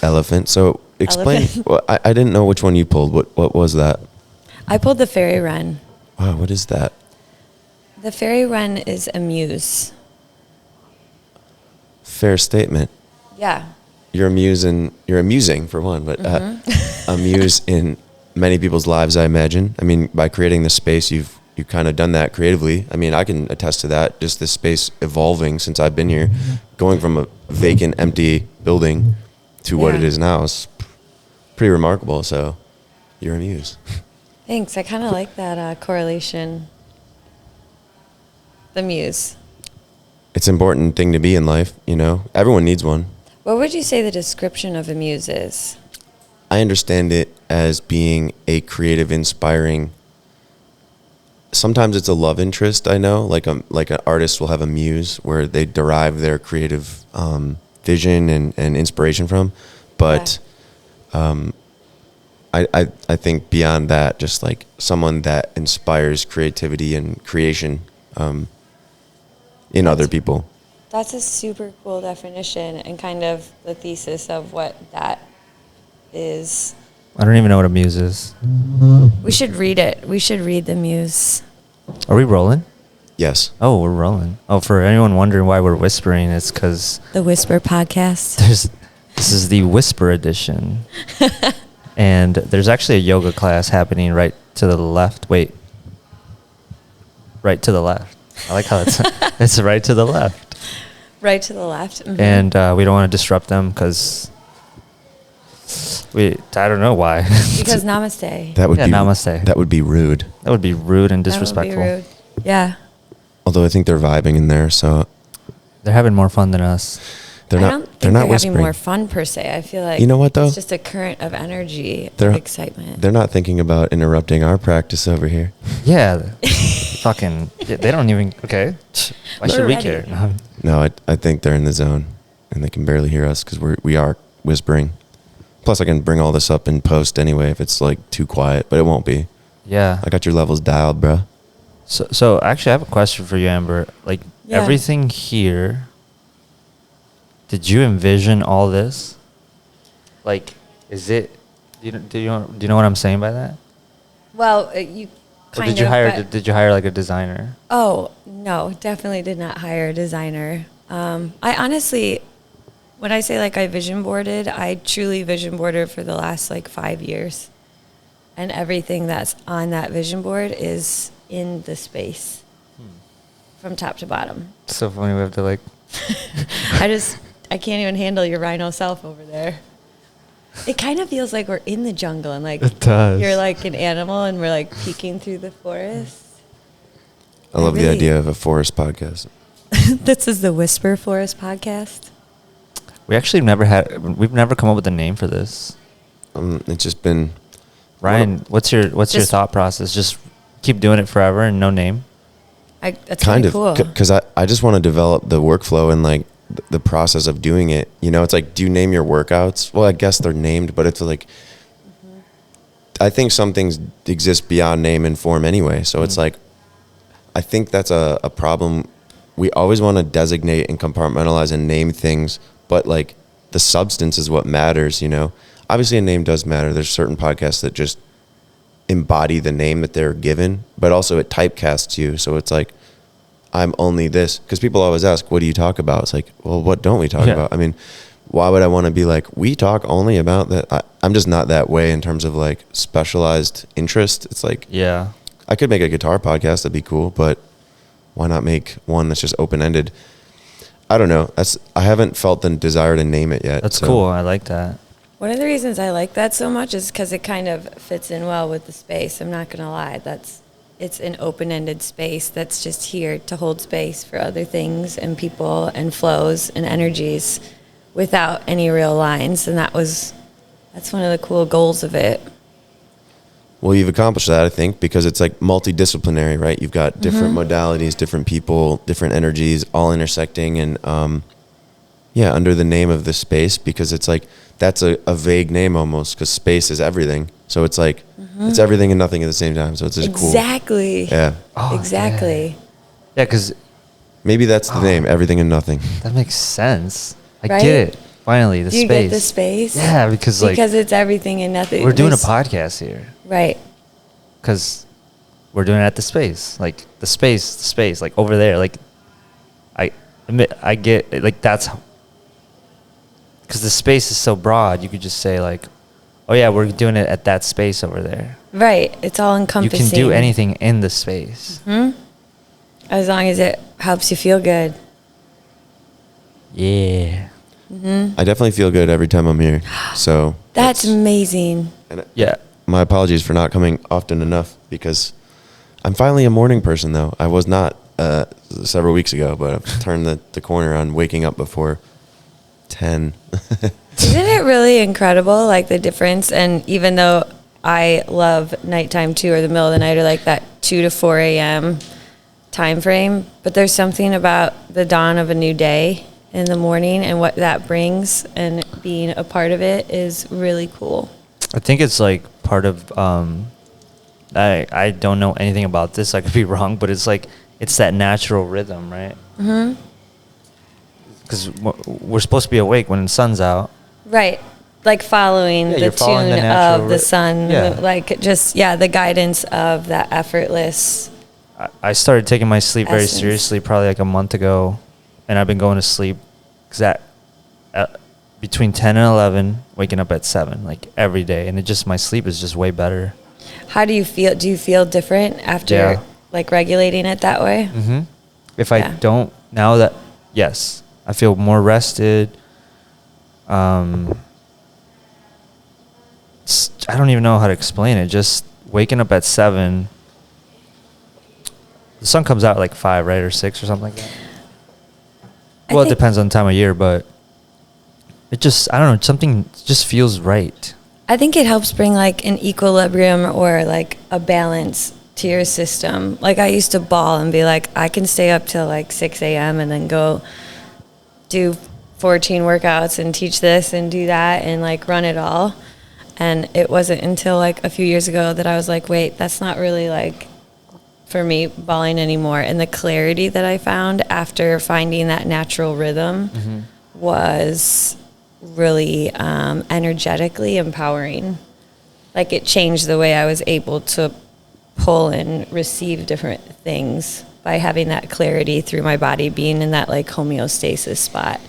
Elephant. So explain. Elephant. Well, I didn't know which one you pulled. What was that? I pulled the fairy run. Wow, what is that? The fairy run is a muse. Fair statement. Yeah. You're amusing for one, but a muse in many people's lives, I imagine. I mean, by creating this space, you've kind of done that creatively. I mean, I can attest to that. Just this space evolving since I've been here, going from a vacant, empty building to what it is now is pretty remarkable. So, you're a muse. Thanks. I kind of like that correlation. The muse. It's an important thing to be in life, you know. Everyone needs one. What would you say the description of a muse is? I understand it as being a creative, inspiring. Sometimes it's a love interest. I know, like an artist will have a muse where they derive their creative vision and inspiration from. But I think beyond that, just like someone that inspires creativity and creation in other people. That's a super cool definition and kind of the thesis of what that is. I don't even know what a muse is. We should read it. We should read the muse. Are we rolling? Yes. Oh, we're rolling. Oh, for anyone wondering why we're whispering, it's because The Whisper Podcast. this is the Whisper edition. And there's actually a yoga class happening right to the left. Wait. Right to the left. I like how it's right to the left. Right to the left. Mm-hmm. And we don't want to disrupt them because I don't know why. Because namaste. That would be namaste. That would be rude. That would be rude and That disrespectful. would be rude. Yeah. Although I think they're vibing in there, so They're having more fun than us. they're I not. don't think They're not having whispering. more fun per se. I feel like You know what, though? it's just a current of energy, They're- of excitement. They're not thinking about interrupting our practice over here. Yeah. Fucking. They don't even. Okay. Why should We're we ready. care? No. No, I think they're in the zone, and they can barely hear us because we are whispering. Plus, I can bring all this up in post anyway if it's like too quiet, but it won't be. Yeah. I got your levels dialed, bro. So actually, I have a question for you, Amber. Like Yeah. everything here. Did you envision all this? Like, is it? Do you know what I'm saying by that? Well, you Or kind did you of. hire? but- Did you hire like a designer? Oh, no, definitely did not hire a designer. I honestly, when I say like I vision boarded, I truly vision boarded for the last like 5 years. And everything that's on that vision board is in the space from top to bottom. So funny. We have to like. I can't even handle your rhino self over there. It kind of feels like we're in the jungle and like It does. you're like an animal and we're like peeking through the forest. I love the really- idea of a forest podcast. This is the Whisper Forest Podcast. We've never come up with a name for this. It's just been Ryan, what's your Just- thought process? Just keep doing it forever and no name? That's kind really of cool. because I just want to develop the workflow and like the process of doing it. You know, it's like, do you name your workouts? Well, I guess they're named, but it's like, I think some things exist beyond name and form anyway. So it's like, I think that's a problem. We always want to designate and compartmentalize and name things, but like the substance is what matters, you know? Obviously a name does matter. There's certain podcasts that just embody the name that they're given, but also it typecasts you. So it's like, I'm only this. Because people always ask, what do you talk about? It's like, well, what don't we talk about? I mean, why would I want to be like, we talk only about that? I'm just not that way in terms of like specialized interest. It's like, Yeah. I could make a guitar podcast. That'd be cool. But why not make one that's just open-ended? I don't know. I haven't felt the desire to name it yet. That's so. cool. I like that. One of the reasons I like that so much is because it kind of fits in well with the space. I'm not going to lie. It's an open-ended space that's just here to hold space for other things and people and flows and energies without any real lines. And that's one of the cool goals of it. Well, you've accomplished that, I think, because it's like multidisciplinary, right? You've got different modalities, different people, different energies, all intersecting, and under the name of the space, because it's like that's a vague name almost, because space is everything. So it's like it's everything and nothing at the same time. So it's just cool. Exactly. Yeah. Oh, Exactly. Yeah, because Maybe that's the name, everything and nothing. that makes sense. I Right? get it. Finally, the Do you space. get the space? Yeah, because it's everything and nothing. we're doing a There's- podcast here. Right. Because we're doing it at the space. Like, the space, like, over there. Like, I admit, I get, like, that's... Because the space is so broad, you could just say, like, oh, yeah, we're doing it at that space over there. Right. It's all You encompassing. can do anything in the space. As long as it helps you feel good. Yeah. I definitely feel good every time I'm here. So That's amazing. and Yeah. my apologies for not coming often enough because I'm finally a morning person, though. I was not several weeks ago, but I've turned the corner on waking up before 10. Isn't it really incredible, like the difference? And even though I love nighttime too, or the middle of the night, or like that 2 to 4 a.m. time frame, but there's something about the dawn of a new day in the morning and what that brings, and being a part of it is really cool. I think it's like part of I don't know anything about this. I could be wrong, but it's like it's that natural rhythm, right? Mm-hmm. Because we're supposed to be awake when the sun's out. Right. Like following Yeah, the you're following the tune natural of the ry- sun, Yeah. like just the guidance of that effortless. I started taking my sleep very Essence. seriously probably like a month ago, and I've been going to sleep between 10 and 11, waking up at 7, like every day, and my sleep is just way better. How do you feel? Do you feel different after Yeah. like regulating it that way? Mm-hmm. If I Yeah. don't now that yes, I feel more rested. I don't even know how to explain it. Just waking up at 7. The sun comes out at like 5, right, or 6 or something like that. I Well, it think- depends on the time of year, but it just, I don't know, something just feels right. I think it helps bring like an equilibrium or like a balance to your system. Like I used to bawl and be like, I can stay up till like 6 a.m. and then go do 14 workouts and teach this and do that and like run it all. And it wasn't until like a few years ago that I was like, wait, that's not really like for me bawling anymore. And the clarity that I found after finding that natural rhythm was really energetically empowering. Like it changed the way I was able to pull and receive different things by having that clarity through my body being in that like homeostasis spot.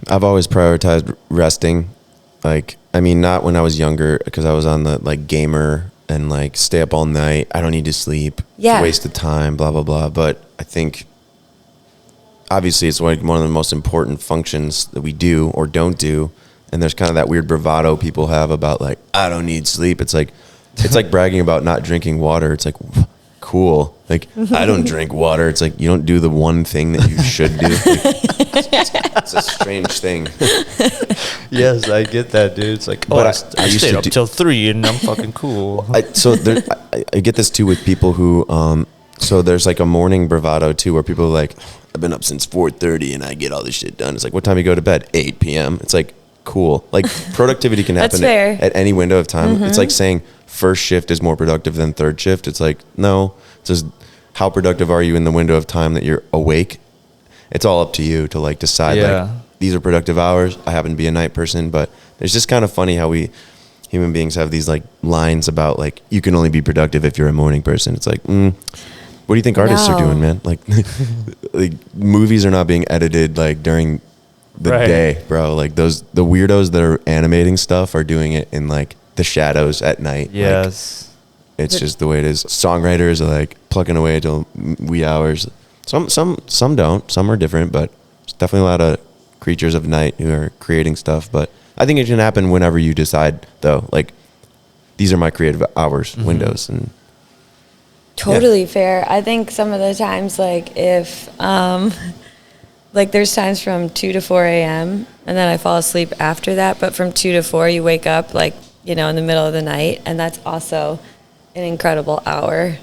I've always prioritized resting. Like, I mean, not when I was younger because I was on the like gamer and like stay up all night. I don't need to sleep. Yeah. It's a waste of time, blah, blah, blah. But I think obviously it's like one of the most important functions that we do or don't do. And there's kind of that weird bravado people have about like, I don't need sleep. It's like bragging about not drinking water. It's like, cool. Like, I don't drink water. It's like, you don't do the one thing that you should do. Like, it's a strange thing. Yes, I get that, dude. It's like, But I used stayed to up do- till 3 and I'm fucking cool. I get this too with people who, so there's like a morning bravado too, where people are like, I've been up since 4:30 and I get all this shit done. It's like, what time you go to bed? 8 p.m. It's like, cool. Like productivity can That's happen fair. at any window of time. It's like saying first shift is more productive than third shift. It's like, no, it's just how productive are you in the window of time that you're awake? It's all up to you to like decide Yeah. like these are productive hours. I happen to be a night person, but it's just kind of funny how we human beings have these like lines about like you can only be productive if you're a morning person. It's like, what do you think artists are No. doing, man? Like, like movies are not being edited like during the Right. day, bro. Like the weirdos that are animating stuff are doing it in like the shadows at night. Like, Yes. it's just the way it is. Songwriters are like plucking away till wee hours. Some don't. Some are different, but there's definitely a lot of creatures of night who are creating stuff. But I think it can happen whenever you decide, though. Like, these are my creative hours, windows, and Totally fair. I think some of the times, like if, like there's times from 2 to 4 a.m. and then I fall asleep after that. But from 2 to 4, you wake up like, in the middle of the night. And that's also an incredible hour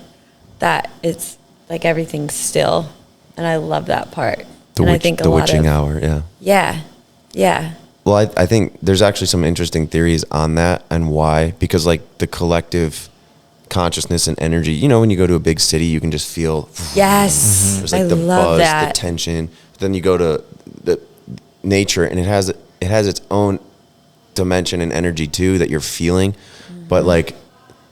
that it's like everything's still. And I love that part. And I think the witching hour, yeah. Yeah. Yeah. Well, I think there's actually some interesting theories on that and why. Because, like, the collective consciousness and energy, when you go to a big city, you can just feel Yes. there's like I the love buzz, that. the tension. Then you go to nature, and it has its own dimension and energy too that you're feeling. But like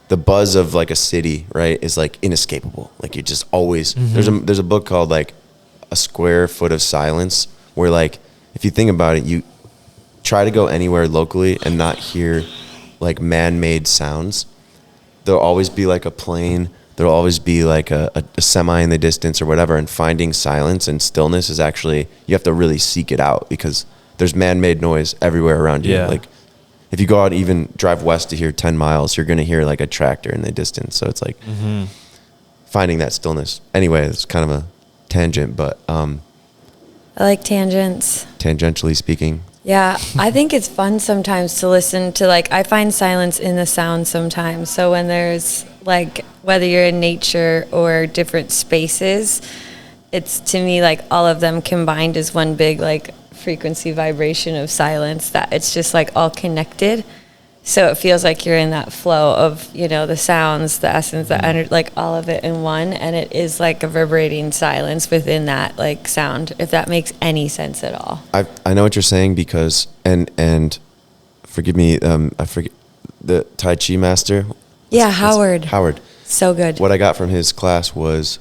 the buzz of like a city, right, is like inescapable. Like you just always there's a book called like A Square Foot of Silence, where like if you think about it, you try to go anywhere locally and not hear like man-made sounds. There'll always be like a plane, there'll always be like a semi in the distance or whatever, and finding silence and stillness is actually, you have to really seek it out because there's man-made noise everywhere around you. Yeah. Like if you go out, even drive west to here 10 miles, you're going to hear like a tractor in the distance. So it's like finding that stillness. Anyway, it's kind of a tangent, but I like tangents. tangentially speaking, Yeah, I think it's fun sometimes to listen to, like, I find silence in the sound sometimes. So when there's, like, whether you're in nature or different spaces, it's to me like all of them combined is one big, like, frequency vibration of silence that it's just like all connected. So it feels like you're in that flow of, you know, the sounds, the essence, the energy, like all of it in one. And it is like a vibrating silence within that like sound, if that makes any sense at all. I know what you're saying because, and forgive me, I forget the Tai Chi master. Yeah, Howard. Howard. So good. What I got from his class was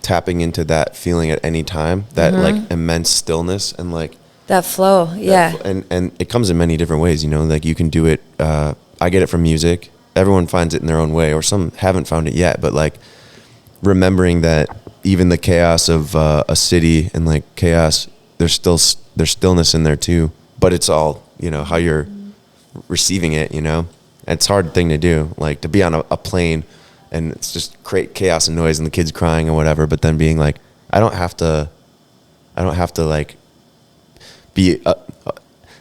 tapping into that feeling at any time, that like immense stillness and like That flow, yeah. and it comes in many different ways, you know, like you can do it. I get it from music. Everyone finds it in their own way, or some haven't found it yet, but like remembering that even the chaos of a city and like chaos, there's stillness in there too, but it's all, you know, how you're receiving it, you know. And it's a hard thing to do, like to be on a plane and it's just create chaos and noise and the kids crying and whatever, but then being like, I don't have to like be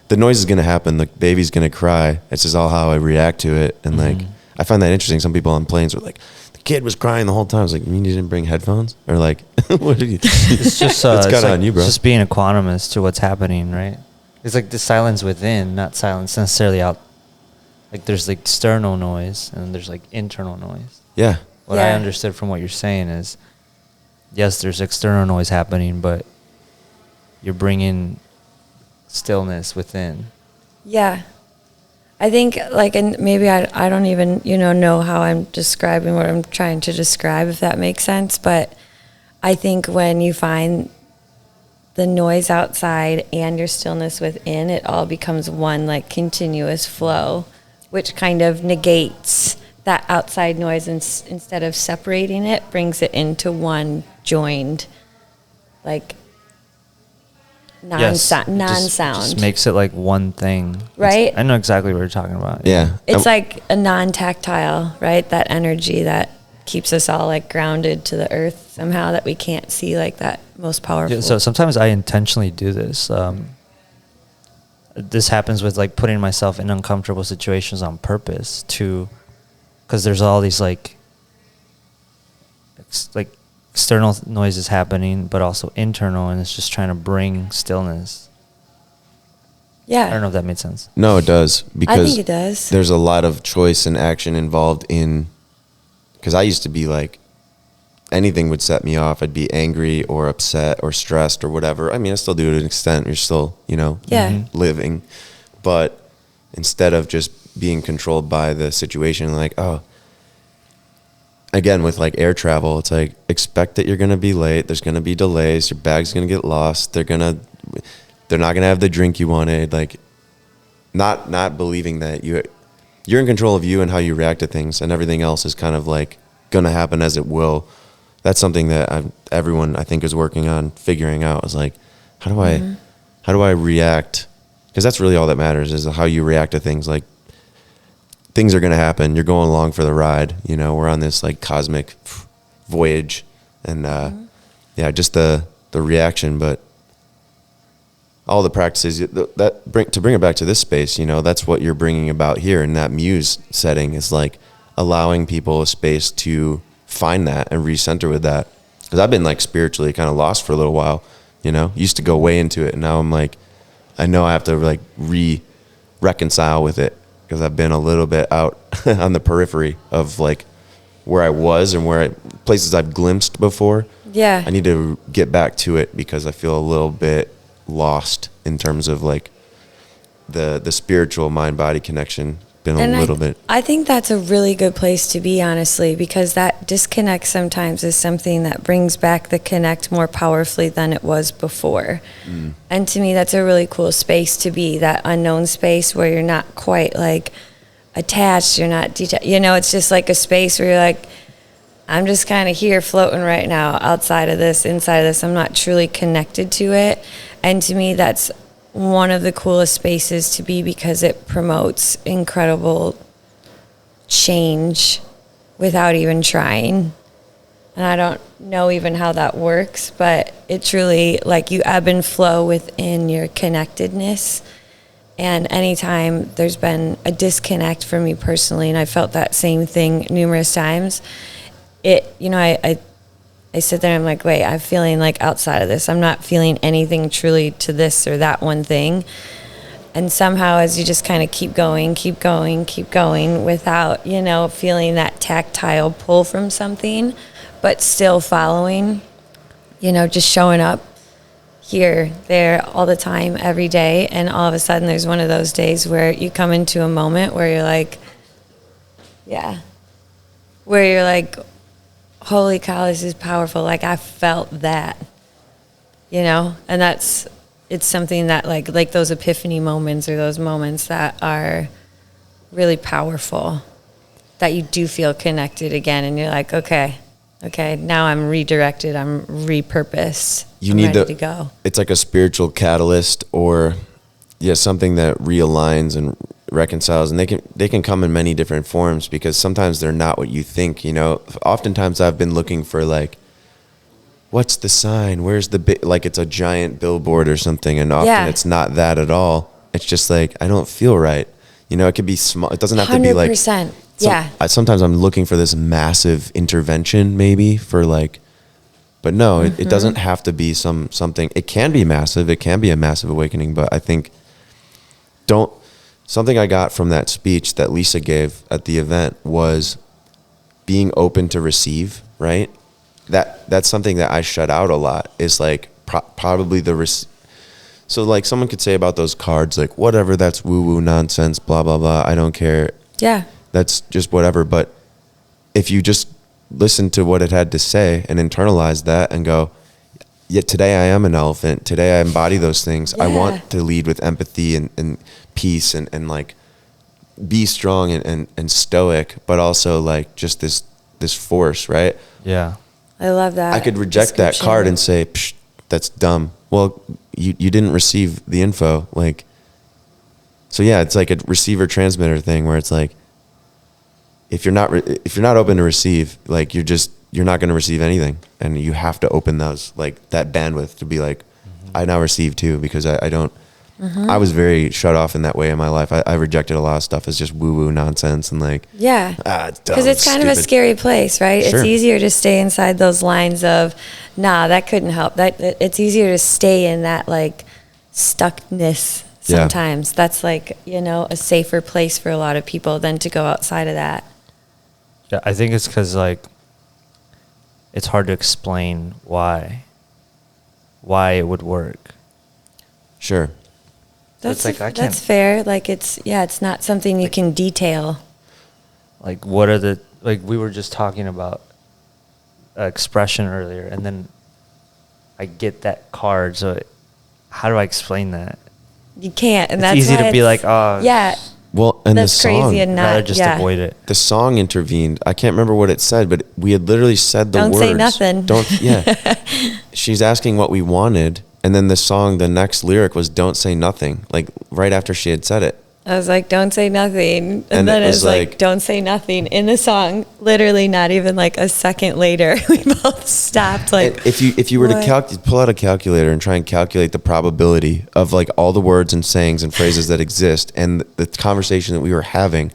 the noise is going to happen, the baby's going to cry, it's just all how I react to it. And like I find that interesting. Some people on planes are like, the kid was crying the whole time. I was like, you mean you didn't bring headphones? Or like what did you It's just it's it's kind of like on you, bro. just being equanimous to what's happening, right? It's like the silence within, not silence necessarily out. Like there's like external noise and there's like internal noise. Yeah. What I Yeah. understood from what you're saying is, yes, there's external noise happening, but you're bringing stillness within. Yeah. I think, like, and maybe I don't even, you know how I'm describing what I'm trying to describe, if that makes sense. But I think when you find the noise outside and your stillness within, it all becomes one, like, continuous flow, which kind of negates that outside noise and instead of separating it, brings it into one joined, like, non-sound. Just makes it like one thing. Right? I know exactly what you're talking about. Yeah. It's like a non-tactile, right? That energy that keeps us all like grounded to the earth somehow, that we can't see, like that most powerful. Yeah, so sometimes I intentionally do this. This happens with like putting myself in uncomfortable situations on purpose because there's all these like external noises happening, but also internal, and it's just trying to bring stillness. Yeah. I don't know if that made sense. No, it does, because I think it does. there's a lot of choice and action involved in, because I used to be like, anything would set me off. I'd be angry or upset or stressed or whatever. I mean, I still do it to an extent. You're still, you know, Yeah. living. But instead of just being controlled by the situation, like, oh, again, with like air travel, it's like, expect that you're going to be late. There's going to be delays. Your bag's going to get lost. They're not going to have the drink you wanted. Like, not believing that you're in control of you and how you react to things, and everything else is kind of like going to happen as it will. That's something that everyone I think is working on figuring out, is like, how do I react? Because that's really all that matters, is how you react to things. Like, things are going to happen. You're going along for the ride. You know, we're on this like cosmic voyage, and yeah, just the reaction. But all the practices to bring it back to this space, you know, that's what you're bringing about here in that muse setting, is like allowing people a space to find that and recenter with that. Because I've been like spiritually kind of lost for a little while, you know, used to go way into it, and now I'm like, I know I have to like reconcile with it, because I've been a little bit out on the periphery of like where I was and places I've glimpsed before. Yeah. I need to get back to it, because I feel a little bit lost in terms of like the spiritual mind body connection. Been a little bit. I think that's a really good place to be, honestly, because that disconnect sometimes is something that brings back the connect more powerfully than it was before. And to me, that's a really cool space to be, that unknown space where you're not quite like attached, you're not detached. You know, it's just like a space where you're like, I'm just kind of here floating right now, outside of this, inside of this. I'm not truly connected to it. And to me, that's one of the coolest spaces to be, because it promotes incredible change without even trying. And I don't know even how that works, but it truly, like, you ebb and flow within your connectedness. And anytime there's been a disconnect for me personally, and I felt that same thing numerous times, I sit there and I'm like, wait, I'm feeling like outside of this. I'm not feeling anything truly to this or that one thing. And somehow, as you just kind of keep going without, feeling that tactile pull from something, but still following, just showing up here, there, all the time, every day. And all of a sudden there's one of those days where you come into a moment where you're like, holy cow, this is powerful. Like, I felt that, and it's something that like those epiphany moments, or those moments that are really powerful, that you do feel connected again. And you're like, okay, now I'm redirected. I'm repurposed. I'm ready to go. It's like a spiritual catalyst, or something that realigns and reconciles, and they can come in many different forms, because sometimes they're not what you think. Oftentimes I've been looking for, like, what's the sign, where's the like it's a giant billboard or something, and often it's not that at all. It's just like, I don't feel right. It could be small. It doesn't have to be like 100%. Sometimes I'm looking for this massive intervention, maybe for like, but no, it doesn't have to be something. It can be massive. It can be a massive awakening, but I think something I got from that speech that Lisa gave at the event was being open to receive, right? That's something that I shut out a lot, is like probably so like someone could say about those cards, like, whatever, that's woo-woo nonsense, blah, blah, blah, I don't care. Yeah. That's just whatever. But if you just listen to what it had to say and internalize that and go, yet today I am an elephant. Today I embody those things. Yeah. I want to lead with empathy and peace and like be strong and stoic, but also like just this force, right? Yeah. I love that. I could reject that card and say, psh, that's dumb. Well, you didn't receive the info. Like, so yeah, it's like a receiver transmitter thing where it's like, if you're not open to receive, like, you're not going to receive anything. And you have to open those, like, that bandwidth to be like, I now receive too, because I don't, I was very shut off in that way in my life. I rejected a lot of stuff as just woo-woo nonsense and like, it's dumb, because it's kind of a scary place, right? Sure. It's easier to stay inside those lines of, nah, that couldn't help. It's easier to stay in that like stuckness sometimes. That's like, a safer place for a lot of people than to go outside of that. Yeah, I think it's because, like, it's hard to explain why it would work. Sure. That's fair. Like, it's not something you can detail. Like, we were just talking about expression earlier, and then I get that card. So how do I explain that? You can't, and it's that's easy to be like, oh, yeah. Well, and that's the song, crazy and not, rather just avoid it. The song intervened. I can't remember what it said, but we had literally said the words. Don't say nothing. She's asking what we wanted, and then the next lyric was "Don't say nothing." Like right after she had said it. I was like, don't say nothing. And then it was like, don't say nothing in the song. Literally not even like a second later, we both stopped. Like, if you were to pull out a calculator and try and calculate the probability of like all the words and sayings and phrases that exist and the conversation that we were having,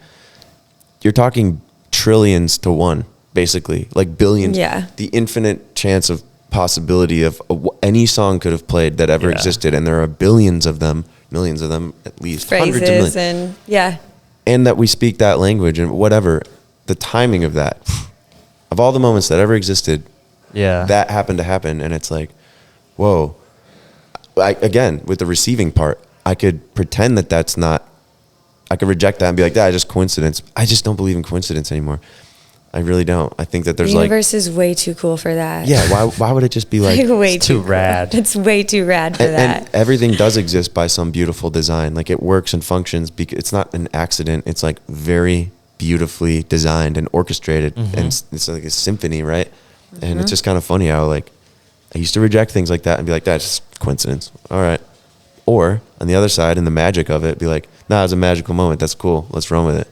you're talking trillions to one, basically, like billions. Yeah. The infinite chance of possibility of any song could have played that ever existed. And there are billions of them. Millions of them, at least. Phrases hundreds of millions. and and that we speak that language and whatever. The timing of that, of all the moments that ever existed, that happened to happen, and it's like, whoa. again, with the receiving part, I could pretend that that's not, I could reject that and be like, that's just coincidence. I just don't believe in coincidence anymore. I really don't. I think that there's the universe is way too cool for that. Yeah, why would it just be like, way it's too rad. It's way too rad for that. And everything does exist by some beautiful design. Like it works and functions because it's not an accident. It's like very beautifully designed and orchestrated, and it's like a symphony, right? And it's just kind of funny how like I used to reject things like that and be like, that's just coincidence. All right. Or on the other side, in the magic of it, be like, nah, it's a magical moment. That's cool. Let's run with it.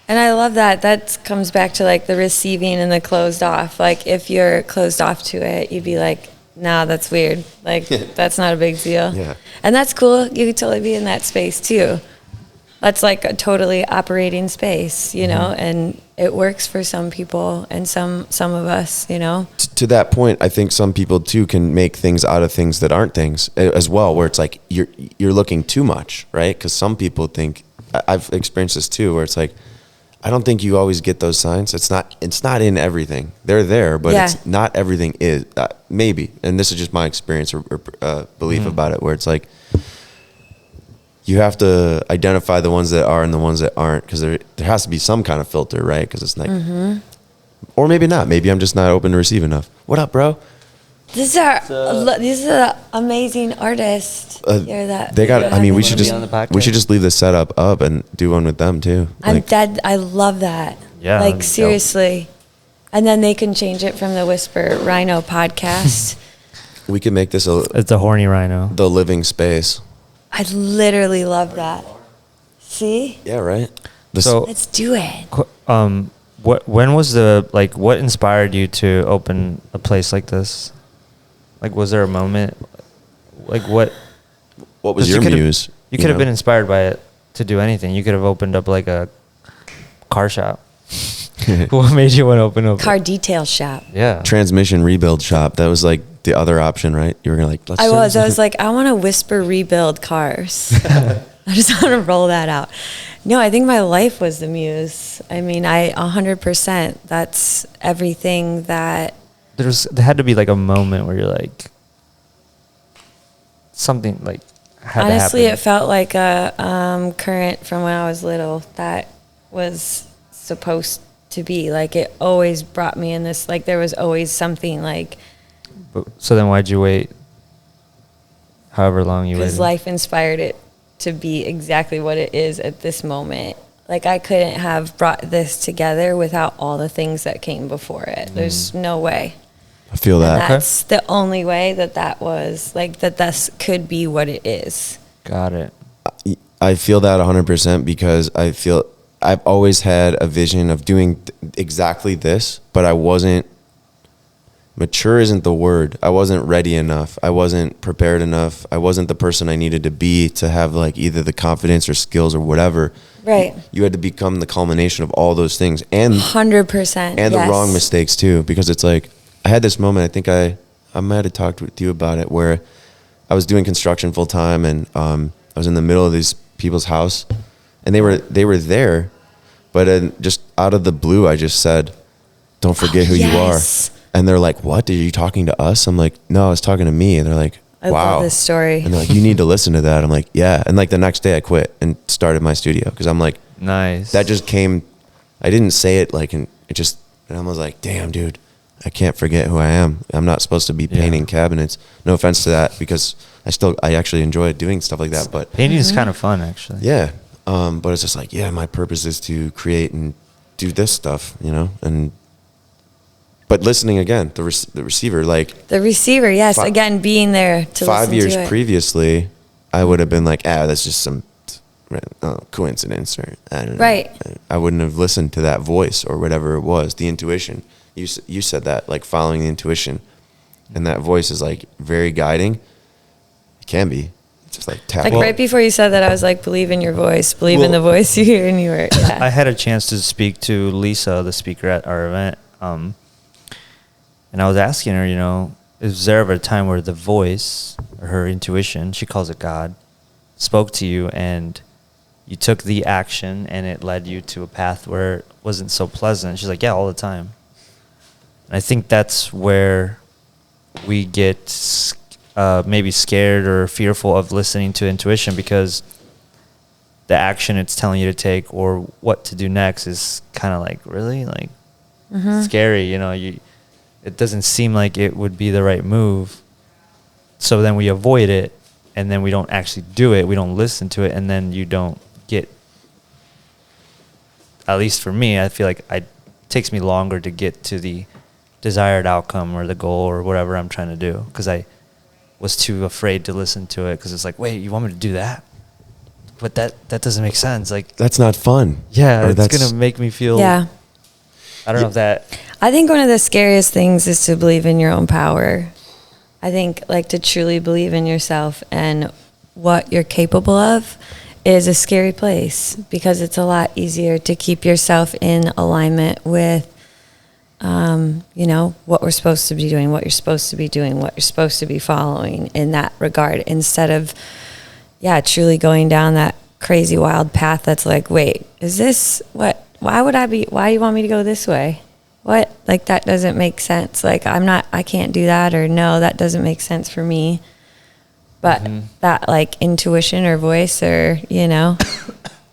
And I love that. That comes back to like the receiving and the closed off. Like if you're closed off to it, you'd be like, nah, that's weird. Like that's not a big deal. Yeah. And that's cool. You could totally be in that space too. That's like a totally operating space, you know, and it works for some people and some of us, you know. To that point, I think some people too can make things out of things that aren't things as well, where it's like you're looking too much, right? Because some people think, I've experienced this too, where it's like, I don't think you always get those signs. It's not in everything. They're there, but it's not everything is. Maybe, and this is just my experience or belief about it, where it's like you have to identify the ones that are and the ones that aren't, because there has to be some kind of filter, right? Because it's like, or maybe not. Maybe I'm just not open to receive enough. What up, bro? These are amazing artists. They got. I mean, we should just leave the setup up and do one with them too. I'm dead. I love that. Yeah, like seriously. And then they can change it from the Whisper Rhino podcast. We can make this It's a horny rhino. the living space. I literally love that. See? Yeah, right. So Let's do it. when was what inspired you to open a place like this? Like, was there a moment? Like, what was your muse? You could have been inspired by it to do anything. You could have opened up like a car shop. What made you want to open up? Car detail shop. Yeah. Transmission rebuild shop. That was like the other option, right? You were gonna like. I was like, I want to Whisper rebuild cars. I just want to roll that out. No, I think my life was the muse. I mean, 100%. That's everything that. There had to be like a moment where you're like, something like had honestly, to happen. it felt like a current from when I was little that was supposed to be. Like it always brought me in this. Like there was always something like. So then, why'd you wait? However long you waited. Because life inspired it to be exactly what it is at this moment. Like I couldn't have brought this together without all the things that came before it. There's no way. I feel that. And that's the only way that was like that. This could be what it is. Got it. I feel that 100% because I feel I've always had a vision of doing exactly this, but I wasn't. Mature isn't the word. I wasn't ready enough. I wasn't prepared enough. I wasn't the person I needed to be to have like either the confidence or skills or whatever. Right. You had to become the culmination of all those things and 100%. And the wrong mistakes too, because it's like I had this moment. I think I might have talked with you about it, where I was doing construction full time, and I was in the middle of these people's house, and they were there, but just out of the blue, I just said, "Don't forget who you are." And they're like, "What? Are you talking to us?" I'm like, "No, I was talking to me." And they're like, "Wow, I love this story." And they're like, "You need to listen to that." I'm like, "Yeah." And like the next day, I quit and started my studio because I'm like, nice. That just came. I didn't say it like, and it just. And I was like, "Damn, dude, I can't forget who I am. I'm not supposed to be painting cabinets." No offense to that, because I actually enjoy doing stuff like that. But painting is kind of fun, actually. Yeah, but it's just like, my purpose is to create and do this stuff, and. But listening again, the receiver, like... The receiver, yes. Again, being there to 5 listen years to it. previously, I would have been like, that's just some coincidence, or I don't know. Right. I wouldn't have listened to that voice or whatever it was, the intuition. You said that, like following the intuition. And that voice is like very guiding. It can be. It's just like tap. Like right before you said that, I was like, believe in your voice. Believe in the voice you hear, and you were, yeah. I had a chance to speak to Lisa, the speaker at our event. And I was asking her, is there ever a time where the voice or her intuition, she calls it God, spoke to you and you took the action and it led you to a path where it wasn't so pleasant? She's like, yeah, all the time. And I think that's where we get maybe scared or fearful of listening to intuition because the action it's telling you to take or what to do next is kind of like really like scary. You know, it doesn't seem like it would be the right move. So then we avoid it, and then we don't actually do it. We don't listen to it, and then you don't get. At least for me, I feel like it takes me longer to get to the desired outcome or the goal or whatever I'm trying to do because I was too afraid to listen to it because it's like, wait, you want me to do that? But that doesn't make sense. Like That's not fun. yeah, Or it's gonna make me feel. Yeah. I don't know if that. I think one of the scariest things is to believe in your own power. I think like to truly believe in yourself and what you're capable of is a scary place because it's a lot easier to keep yourself in alignment with, you know, what we're supposed to be doing, what you're supposed to be doing, what you're supposed to be following in that regard instead of, truly going down that crazy wild path that's like, wait, is this what, why you want me to go this way? What? Like, that doesn't make sense. Like, I can't do that, or no, that doesn't make sense for me. But that, like, intuition or voice or, you know.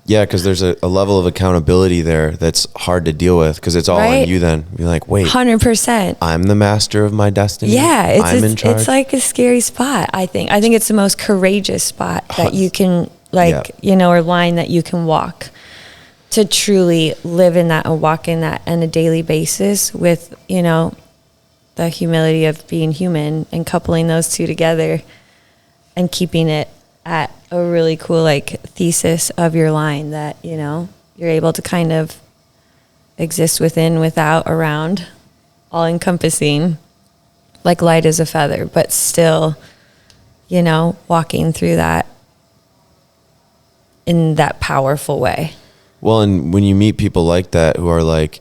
Yeah, because there's a level of accountability there that's hard to deal with because it's all Right? on you then. You're like, wait, 100%. I'm the master of my destiny? Yeah, I'm in charge? it's like a scary spot, I think. I think it's the most courageous spot that you can, like, Yeah. you know, or line that you can walk to truly live in that and walk in that on a daily basis with, you know, the humility of being human and coupling those two together and keeping it at a really cool, like, thesis of your line that, you know, you're able to kind of exist within, without, around, all encompassing, like light as a feather, but still, you know, walking through that in that powerful way. Well, and when you meet people like that who are like,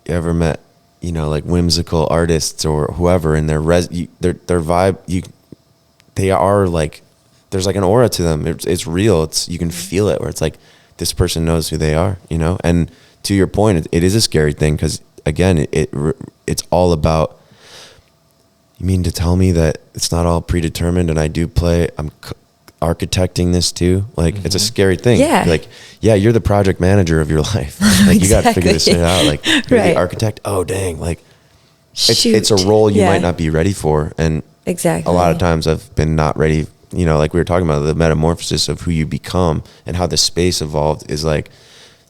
you ever met, you know, like whimsical artists or whoever, and their vibe, they are like, there's like an aura to them. It's real. You can feel it where it's like, this person knows who they are, you know? And to your point, it is a scary thing because again, it's all about, you mean to tell me that it's not all predetermined and I do play, I'm architecting this too? Like, it's a scary thing. Yeah. Like, yeah, you're the project manager of your life. Like, you got to figure this shit out. Like, you're Right. the architect. Oh, dang. Like, Shoot. it's a role you Yeah. might not be ready for. And Exactly. a lot of times I've been not ready, you know, like we were talking about the metamorphosis of who you become and how the space evolved is like,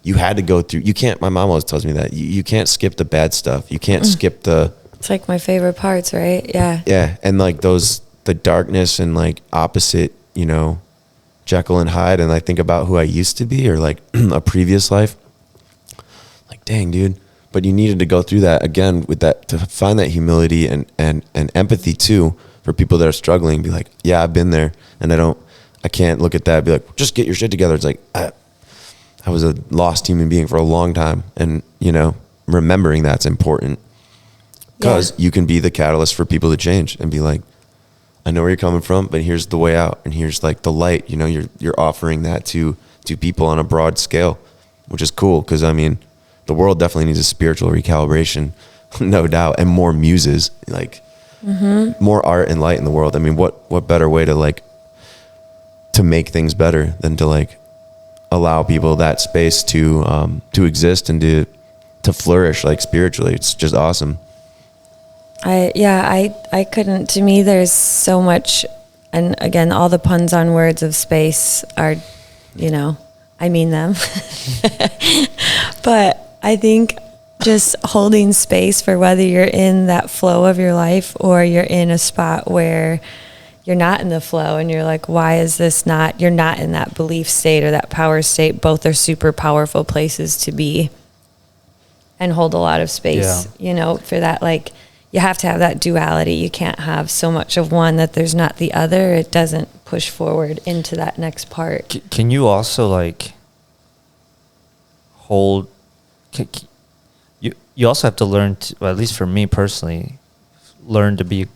you had to go through, you can't, my mom always tells me that you can't skip the bad stuff. You can't skip It's like my favorite parts, right? Yeah. yeah. And like the darkness and like opposite, you know, Jekyll and Hyde. And I think about who I used to be or like a previous life. Like, dang, dude. But you needed to go through that again with that to find that humility and empathy too for people that are struggling. Be like, yeah, I've been there, and I can't look at that and be like, just get your shit together. It's like I was a lost human being for a long time, and you know, remembering that's important because you can be the catalyst for people to change and be like, I know where you're coming from, but here's the way out, and here's like the light. You know, you're offering that to people on a broad scale, which is cool because I mean, the world definitely needs a spiritual recalibration, no doubt, and more muses, like more art and light in the world. I mean, what better way to like to make things better than to like allow people that space to exist and to flourish like spiritually. It's just awesome. I couldn't, to me, there's so much, and again, all the puns on words of space are, you know, I mean them. But I think just holding space for whether you're in that flow of your life or you're in a spot where you're not in the flow and you're like, why is this not, you're not in that belief state or that power state. Both are super powerful places to be and hold a lot of space, you know, for that. Like, you have to have that duality. You can't have so much of one that there's not the other. It doesn't push forward into that next part. Can you also like hold? You also have to learn to, well, at least for me personally, learn to be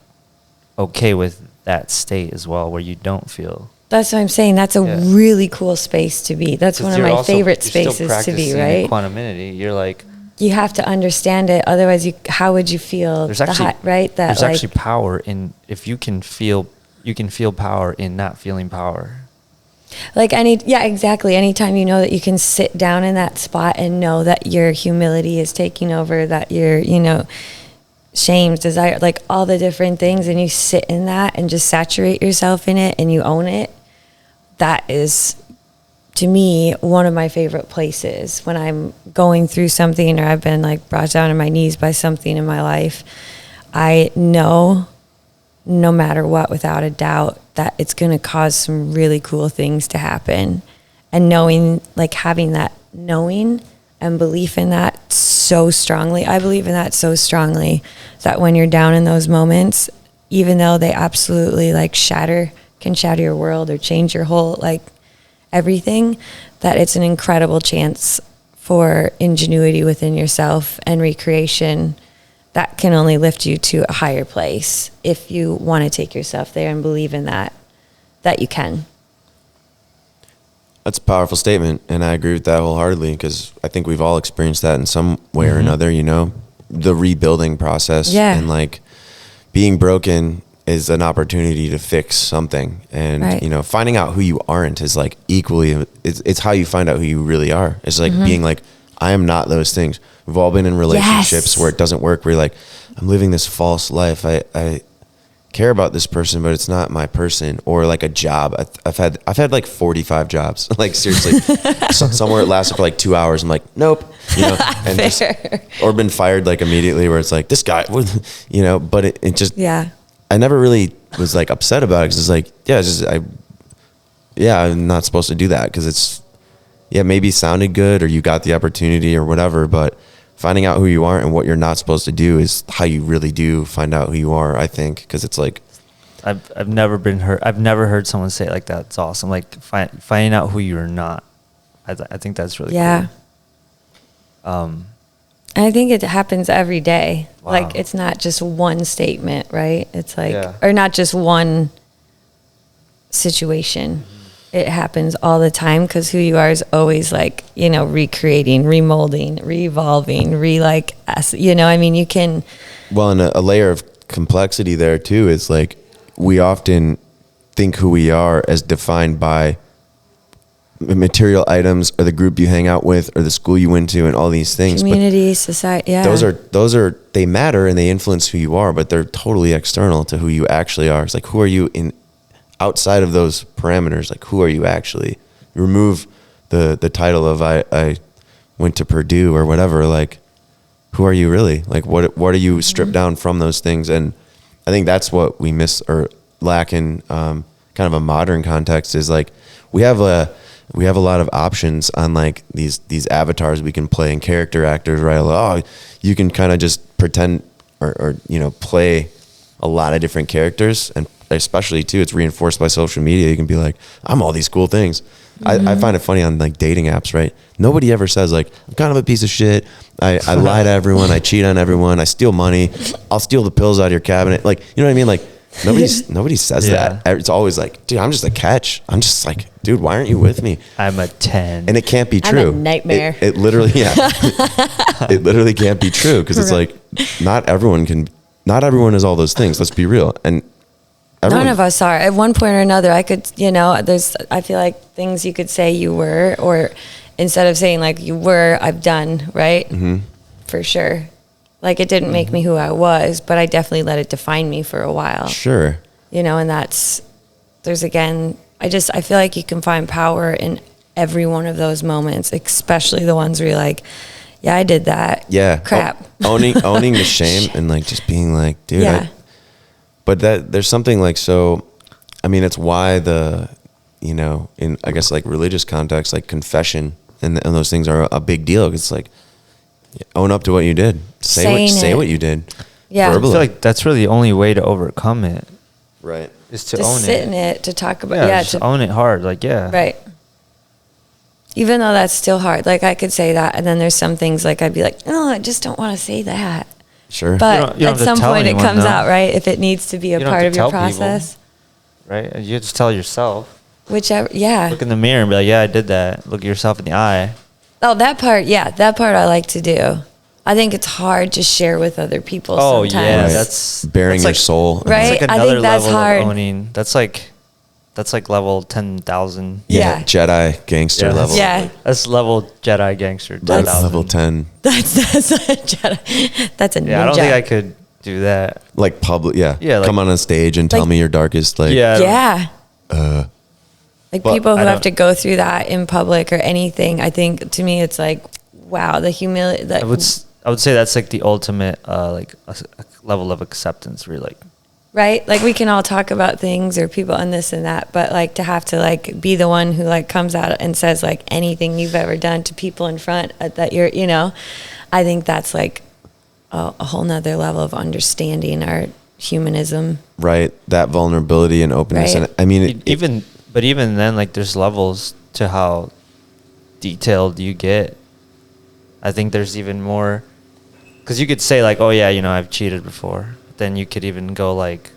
okay with that state as well, where you don't feel. That's what I'm saying. That's a really cool space to be. That's one of my favorite spaces to be, right? Equanimity. You're like, you have to understand it. Otherwise, how would you feel? There's actually right. That there's like, actually power in if you can feel. you can feel power in not feeling power. Like exactly. Anytime you know that you can sit down in that spot and know that your humility is taking over, that your, shame, desire, like all the different things, and you sit in that and just saturate yourself in it and you own it. That is, to me, one of my favorite places when I'm going through something or I've been like brought down on my knees by something in my life. I know, no matter what, without a doubt, that it's going to cause some really cool things to happen. And knowing, like having that knowing and belief in that so strongly, I believe in that so strongly, that when you're down in those moments, even though they absolutely like can shatter your world or change your whole, like everything, that it's an incredible chance for ingenuity within yourself and recreation that can only lift you to a higher place if you want to take yourself there and believe in that you can. That's a powerful statement, and I agree with that wholeheartedly, because I think we've all experienced that in some way or another, the rebuilding process. Yeah. And like being broken is an opportunity to fix something. And, right. Finding out who you aren't is like equally, it's how you find out who you really are. It's like being like, I am not those things. We've all been in relationships where it doesn't work, where you're like, I'm living this false life. I care about this person, but it's not my person. Or like a job. I've had like 45 jobs. Like seriously, somewhere it lasted for like 2 hours. I'm like, nope, and just, or been fired like immediately, where it's like this guy, but it just, I never really was like upset about it, because it's like, I'm not supposed to do that, because it's, maybe it sounded good or you got the opportunity or whatever, but finding out who you are and what you're not supposed to do is how you really do find out who you are, I think, because it's like, I've never been hurt. I've never heard someone say it like that. It's awesome. Like finding out who you're not. I think that's really cool. And I think it happens every day. Wow. Like it's not just one statement, right? It's like, or not just one situation. It happens all the time, because who you are is always like, recreating, remolding, revolving, you can. Well, and a layer of complexity there too is like, we often think who we are as defined by material items or the group you hang out with or the school you went to and all these things. Community, society, Those are, they matter and they influence who you are, but they're totally external to who you actually are. It's like, who are you outside of those parameters? Like, who are you actually? Remove the title of I went to Purdue or whatever. Like, who are you really? Like, what are you stripped down from those things? And I think that's what we miss or lack in kind of a modern context, is like we have a lot of options on like these avatars we can play and character actors, right? Like, you can kind of just pretend or play a lot of different characters, and especially too, it's reinforced by social media. You can be like, I'm all these cool things. I find it funny on like dating apps, right? Nobody ever says like, I'm kind of a piece of shit. I lie to everyone. I cheat on everyone. I steal money. I'll steal the pills out of your cabinet. Like, you know what I mean? Like nobody says that. It's always like, dude, I'm just a catch. I'm just like, dude, why aren't you with me? I'm a 10. And it can't be true. I'm a nightmare. It literally, it literally can't be true, because it's like, not everyone is all those things. Let's be real. And none of us are. At one point or another, I feel like things you could say you were, or instead of saying like you were, I've done, right? Mm-hmm. For sure. Like it didn't make me who I was, but I definitely let it define me for a while. Sure. And I feel like you can find power in every one of those moments, especially the ones where you're like, yeah, I did that. Yeah. Crap. Owning the shame and like just being like, dude, but there's something like, so, I mean, it's why in I guess like religious context, like confession and those things are a big deal. It's like, own up to what you did. Say what you did. Yeah. Verbally. I feel like that's really the only way to overcome it. Right. Is to just own sit it. in it, to talk about to own it hard. Like, right. Even though that's still hard. Like I could say that, and then there's some things like I'd be like, oh, I just don't want to say that. Sure. But you don't at some point it comes out, right? If it needs to be a part of your process. People, right? And you just tell yourself. Whichever, yeah. Look in the mirror and be like, yeah, I did that. Look at yourself in the eye. Oh, that part I like to do. I think it's hard to share with other people Oh sometimes. yeah, Right. that's Bearing that's your like, soul. Right? That's like I another think that's level hard. of owning. That's like level 10,000. Yeah. Jedi gangster Yeah. level. Yeah. That's level Jedi gangster. That's 10,000. level 10. That's a Jedi. That's a ninja. Yeah, I don't think I could do that. Like public, yeah. Yeah, like- Come on stage and tell Like- me your darkest, like, Yeah. Yeah. Like But people who I have don't- to go through that in public or anything, I think to me it's like, wow, the humility. I would say that's like the ultimate like a level of acceptance where you're like, Right? Like we can all talk about things or people and this and that, but like to have to like be the one who like comes out and says like anything you've ever done to people in front that you're, you know, I think that's like a whole nother level of understanding our humanism. right? That vulnerability and openness. Right. And I mean, even then, like there's levels to how detailed you get. I think there's even more, because you could say like, oh yeah, you know, I've cheated before. But then you could even go like,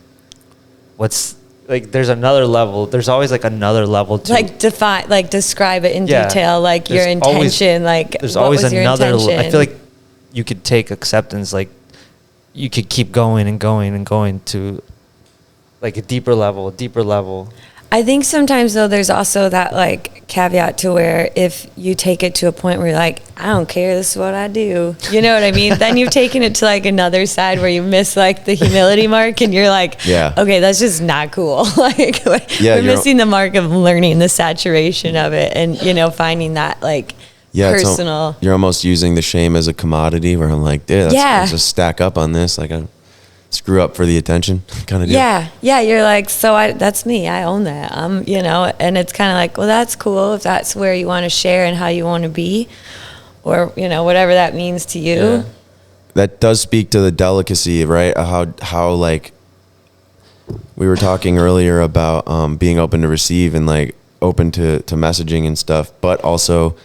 what's like? There's another level. There's always like another level to Like describe it in Yeah. detail, like your There's always- intention, like There's what always was your another. intention? I feel like you could take acceptance, like you could keep going and going and going to like a deeper level. I think sometimes though there's also that like caveat to where if you take it to a point where you're like, I don't care, this is what I do. You know what I mean? Then you've taken it to like another side where you miss like the humility mark and you're like, Yeah. okay, that's just not cool. Like Yeah, we're you're- missing the mark of learning the saturation of it and, you know, finding that like yeah, personal. you're almost using the shame as a commodity where I'm like, dude, let's just stack up on this. Like, I screw up for the attention kind of deal. Yeah, you're like, that's me. I own that. You know, and it's kind of like, well, that's cool if that's where you want to share and how you want to be, or you know, whatever that means to you. Yeah. That does speak to the delicacy, right? How like we were talking earlier about being open to receive and like open to messaging and stuff, but also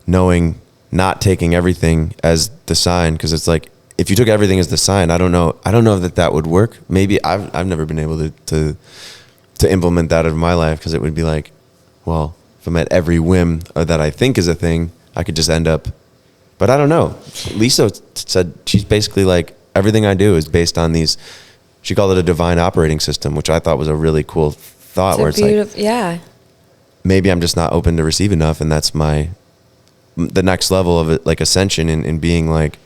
knowing not taking everything as the sign, because it's like if you took everything as the sign, I don't know that would work. Maybe I've never been able to implement that in my life, because it would be like, well, if I'm at every whim that I think is a thing, I could just end up. But I don't know. Lisa said she's basically like, everything I do is based on these. She called it a divine operating system, which I thought was a really cool thought. Where it's like, yeah. maybe I'm just not open to receive enough, and that's the next level of it, like ascension, and being like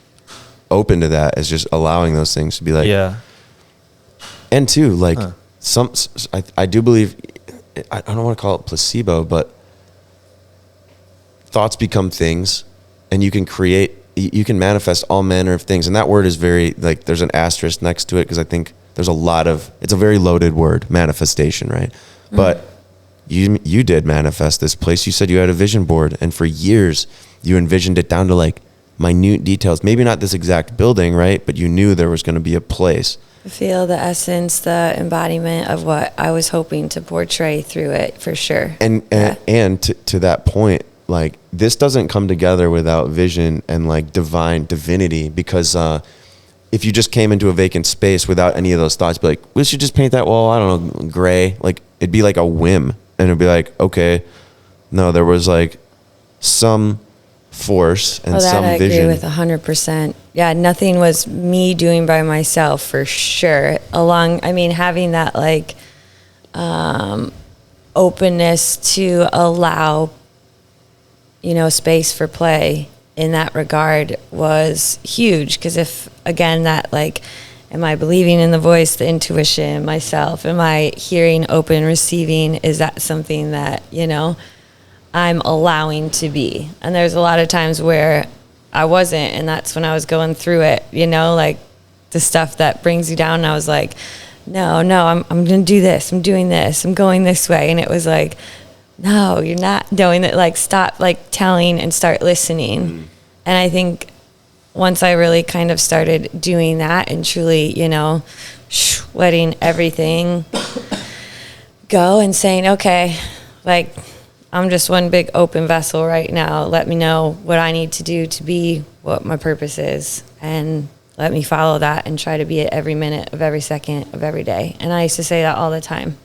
open to that is just allowing those things to be like, Yeah. And too, like I do believe, I don't want to call it placebo, but thoughts become things, and you can manifest all manner of things. And that word is very, like, there's an asterisk next to it, because I think it's a very loaded word, manifestation, right? But you did manifest this place. You said you had a vision board, and for years you envisioned it down to like minute details. Maybe not this exact building, right? But you knew there was going to be a place. Feel the essence, the embodiment of what I was hoping to portray through it, for sure. And to that point, like, this doesn't come together without vision and like divinity, because if you just came into a vacant space without any of those thoughts, be like, we should just paint that wall, I don't know, gray. Like, it'd be like a whim, and it'd be like, okay, no, there was like some force and some I vision. agree with 100%. Yeah, nothing was me doing by myself, for sure. Having that like openness to allow, you know, space for play in that regard was huge. Because if, again, that like, am I believing in the voice, the intuition, myself? Am I hearing, open, receiving? Is that something that, you know, I'm allowing to be? And there's a lot of times where I wasn't, and that's when I was going through it, you know, like the stuff that brings you down. And I was like, no, I'm going to do this. I'm doing this. I'm going this way. And it was like, no, you're not doing it. Like, stop like telling and start listening. And I think once I really kind of started doing that and truly, you know, letting everything go and saying, okay, like, I'm just one big open vessel right now. Let me know what I need to do to be what my purpose is, and let me follow that and try to be it every minute of every second of every day. And I used to say that all the time.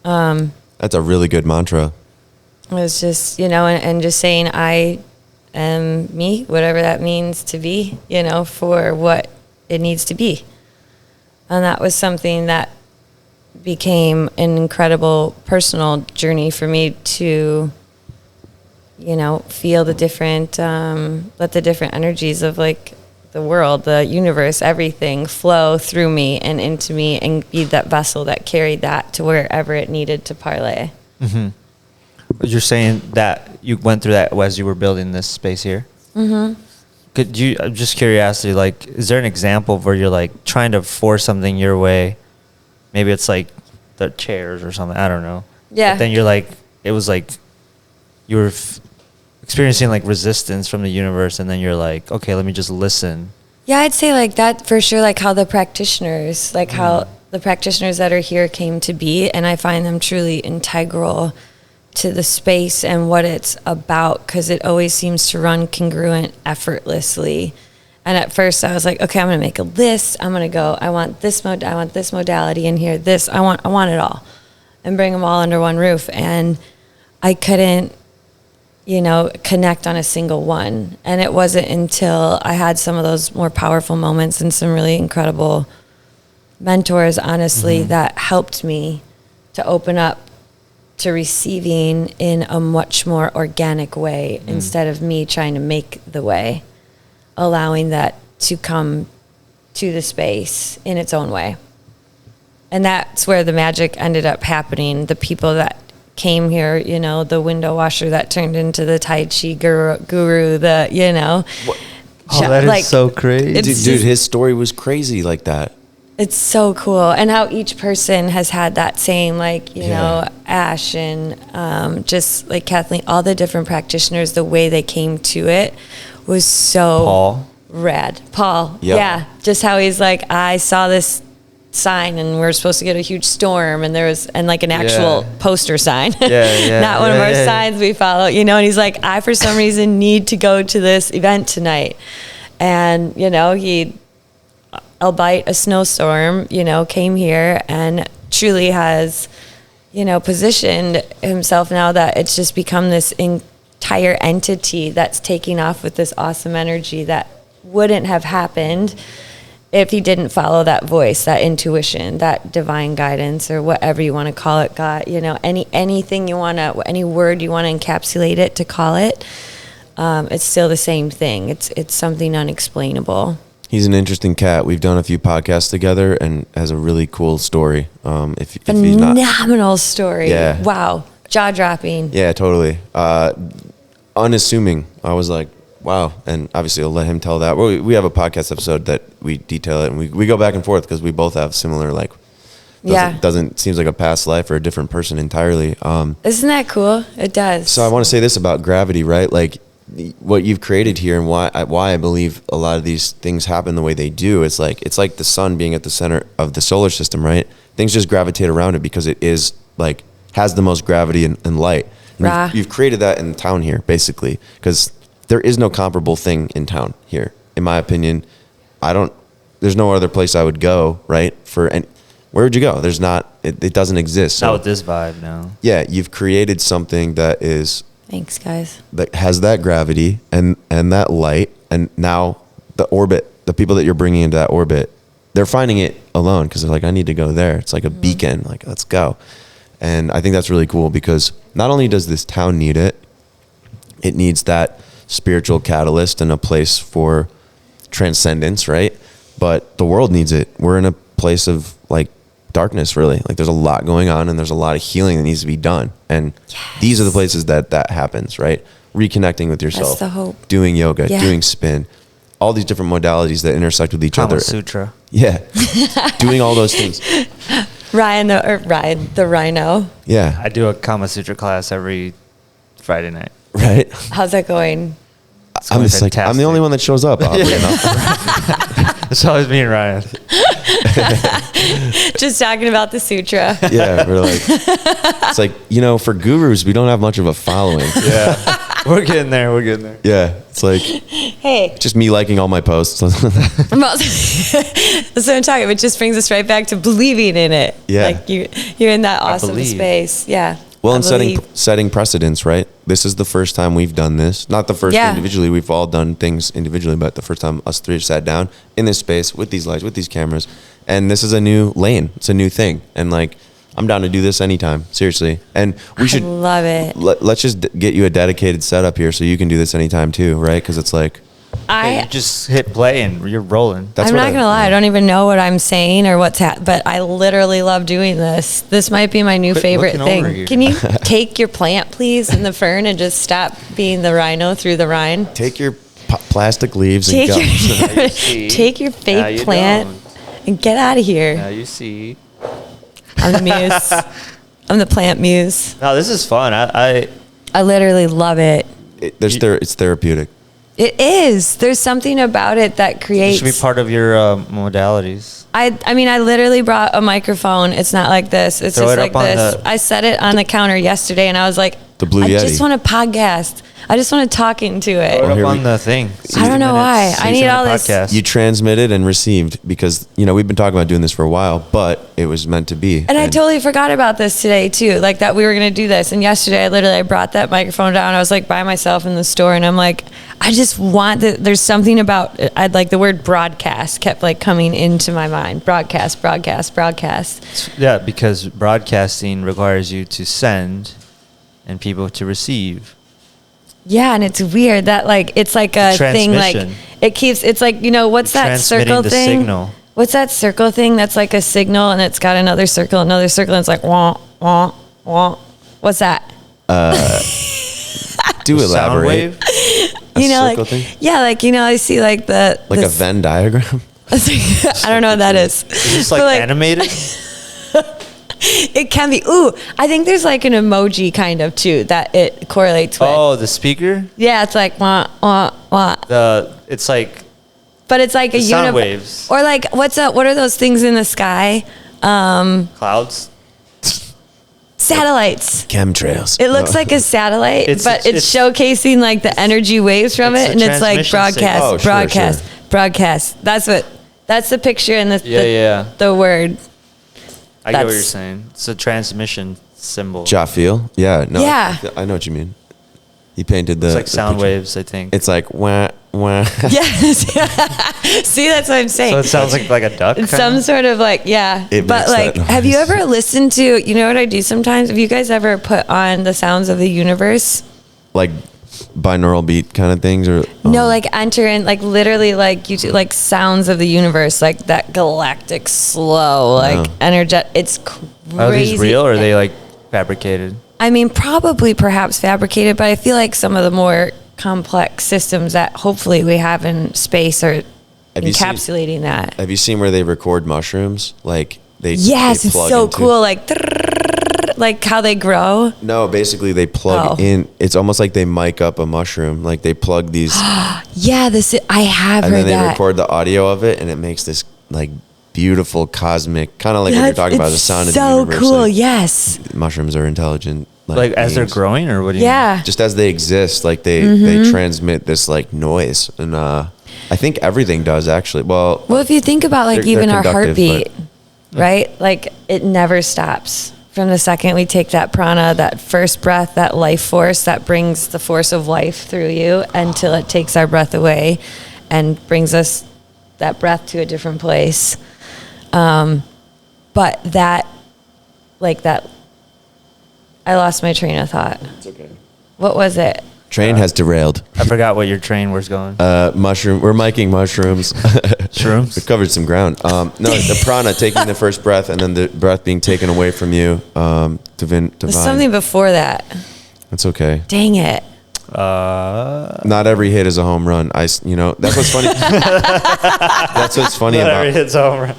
That's a really good mantra. It was just, you know, and just saying, am me, whatever that means to be, for what it needs to be. And that was something that became an incredible personal journey for me to, feel the different, let the different energies of like the world, the universe, everything flow through me and into me and be that vessel that carried that to wherever it needed to parlay. Mm-hmm. You're saying that you went through that as you were building this space here? Mm-hmm. Could you, just curiosity, like, is there an example where you're like trying to force something your way? Maybe it's like the chairs or something. I don't know. Yeah. But then you're like, it was like you were experiencing like resistance from the universe, and then you're like, okay, let me just listen. Yeah, I'd say like that for sure, like how the practitioners, how the practitioners that are here came to be, and I find them truly integral to the space and what it's about, because it always seems to run congruent effortlessly. And at first I was like, okay, I'm going to make a list. I'm going to go, I want this modality in here. I want it all, and bring them all under one roof. And I couldn't, connect on a single one. And it wasn't until I had some of those more powerful moments and some really incredible mentors, honestly, that helped me to open up to receiving in a much more organic way, instead of me trying to make the way, allowing that to come to the space in its own way. And that's where the magic ended up happening. The people that came here, the window washer that turned into the Tai Chi guru, that is so crazy. Dude, his story was crazy like that. It's so cool. And how each person has had that same, Ash and just like Kathleen, all the different practitioners, the way they came to it was so Paul. Rad. Paul. Yep. Yeah. Just how he's like, I saw this sign and we're supposed to get a huge storm, and like an actual poster sign. Not one of our signs we follow, and he's like, I for some reason need to go to this event tonight. And, he, albeit a snowstorm, came here and truly has, positioned himself now that it's just become this entire entity that's taking off with this awesome energy that wouldn't have happened if he didn't follow that voice, that intuition, that divine guidance, or whatever you want to call it, God, anything you want to, any word you want to encapsulate it to call it, it's still the same thing. It's something unexplainable. He's an interesting cat. We've done a few podcasts together and has a really cool story. If he's not, phenomenal story. Yeah. Wow. Jaw dropping. Yeah, totally. Unassuming. I was like, wow. And obviously I'll let him tell that. We have a podcast episode that we detail it, and we go back and forth because we both have similar, seems like a past life or a different person entirely. Isn't that cool? It does. So I want to say this about gravity, right? Like what you've created here, and why I believe a lot of these things happen the way they do. It's like the sun being at the center of the solar system, right? Things just gravitate around it because it is like has the most gravity and light. And you've created that in town here, basically, because there is no comparable thing in town here, in my opinion. There's no other place I would go, right? Where would you go? There's not. It doesn't exist. So, not with this vibe, no. Yeah, you've created something that is. Thanks, guys. That has that gravity and that light, and now the orbit, the people that you're bringing into that orbit, they're finding it alone because they're like, I need to go there. It's like a beacon, like, let's go. And I think that's really cool because not only does this town need it, it needs that spiritual catalyst and a place for transcendence, right? But the world needs it. We're in a place of like darkness, really. Like there's a lot going on and there's a lot of healing that needs to be done. And these are the places that happens, right? Reconnecting with yourself. That's the hope. Doing yoga, doing spin, all these different modalities that intersect with each other. Kama Sutra. Yeah. Doing all those things. Ryan the rhino. Yeah. I do a Kama Sutra class every Friday night. Right. How's that going? I'm just like, I'm the only one that shows up, oddly enough. It's always me and Ryan. Just talking about the sutra. Yeah, we're like, it's like, for gurus, we don't have much of a following. Yeah. We're getting there. Yeah. It's like, hey, just me liking all my posts. that's what I'm talking about. It just brings us right back to believing in it. Yeah. Like you're in that awesome space. Yeah. Well, I and setting precedents, right? This is the first time we've done this. Not the first Yeah. individually. We've all done things individually, but the first time us three sat down in this space with these lights, with these cameras, and this is a new lane. It's a new thing, and like I'm down to do this anytime. Seriously, and we should love it. Let's just get you a dedicated setup here so you can do this anytime too, right? Because it's like You just hit play and you're rolling. that's I'm what not gonna lie. I don't even know what I'm saying or but I literally love doing this. This might be my new Quit favorite looking over thing. here. Can you take your plant, please, in the fern and just stop being the rhino through the rind? Take your plastic leaves and Take go. your, see. take your Now fake you plant don't. and get out of here. Now you see. I'm the muse. I'm the plant muse. No, this is fun. I I literally love it. It's therapeutic. It is. There's something about it that it creates. should be part of your modalities. I mean, I literally brought a microphone. It's not like this. It's Throw just it like up on this. the- I set it on the counter yesterday, and I was like, The Blue I Yeti. just want to podcast. I just want to talk into Throw it. it here up we- on the thing. I don't know why. I need all this- Podcast. You transmitted and received because we've been talking about doing this for a while, but it was meant to be. And I totally forgot about this today too. Like that we were gonna do this. And yesterday, I brought that microphone down. I was like by myself in the store, and I'm like, I just want that. There's something about it. I'd like the word broadcast kept like coming into my mind. Broadcast, broadcast, broadcast. Yeah, because broadcasting requires you to send and people to receive. Yeah, and it's weird that like it's like a thing like Transmission. it keeps. It's like what's You're that transmitting circle the thing? signal. What's that circle thing that's like a signal and it's got another circle, and it's like wah wah wah. What's that? Do The sound elaborate. wave? A Like circle thing? yeah, like I see like the Like a this- Venn diagram. I don't know what that is. Is this But, like animated? It can be. Ooh, I think there's like an emoji kind of too that it correlates with. Oh, the speaker? Yeah, it's like wah wah wah. It's like But it's like a the sound waves. Or like what's up? What are those things in the sky? Clouds. Satellites. Chemtrails. It looks like a satellite, but it's showcasing like the energy waves from it's it, a and it's like transmission signal. broadcast, Oh, sure, broadcast, sure. broadcast. That's the picture and Yeah. the word. I get what That's- you're saying. It's a transmission symbol. Jaffiel? Yeah. No. Yeah. I know what you mean. He painted the. It's like the sound picture. waves, I think. It's like wah wah. Yes. See, that's what I'm saying. So it sounds like a duck. It's kinda? some sort of like yeah, It but makes like, that have you noise. ever listened to? You know what I do sometimes? Have you guys ever put on the sounds of the universe? Like binaural beat kind of things, or No, like enter in, like literally, like you do, like sounds of the universe, like that galactic slow, like Wow. energetic. It's crazy. Are these real or are they like fabricated? I mean, probably perhaps fabricated, but I feel like some of the more complex systems that hopefully we have in space are Have you seen- encapsulating that. Have you seen where they record mushrooms? Like they Yes, they it's plug so into- cool. Like how they grow. No, basically they plug Oh. in. It's almost like they mic up a mushroom. Like they plug these, Yeah, I have and heard then they that. record the audio of it, and it makes this like beautiful cosmic, kind of like what you're talking about, the It's sound of so the universe. cool. Like, Yes. mushrooms are intelligent. Like as they're beings. growing or what do you mean? Yeah. Just as they exist, like they Mm-hmm. transmit this like noise, and I think everything does actually. Well, Well, if you think about like They're even our conductive, heartbeat, right? Like it never stops. From the second we take that prana, that first breath, that life force that brings the force of life through you until it takes our breath away and brings us that breath to a different place. But that, like that, I lost my train of thought. it's okay. What was it? Train has derailed. I forgot what your train was going. Mushroom. We're miking mushrooms. Shrooms? We've covered some ground. No, the prana, taking the first breath, and then the breath being taken away from you. Divine. There's something before that. That's okay. Dang it. Not every hit is a home run. That's what's funny. That's what's funny about. hits home run.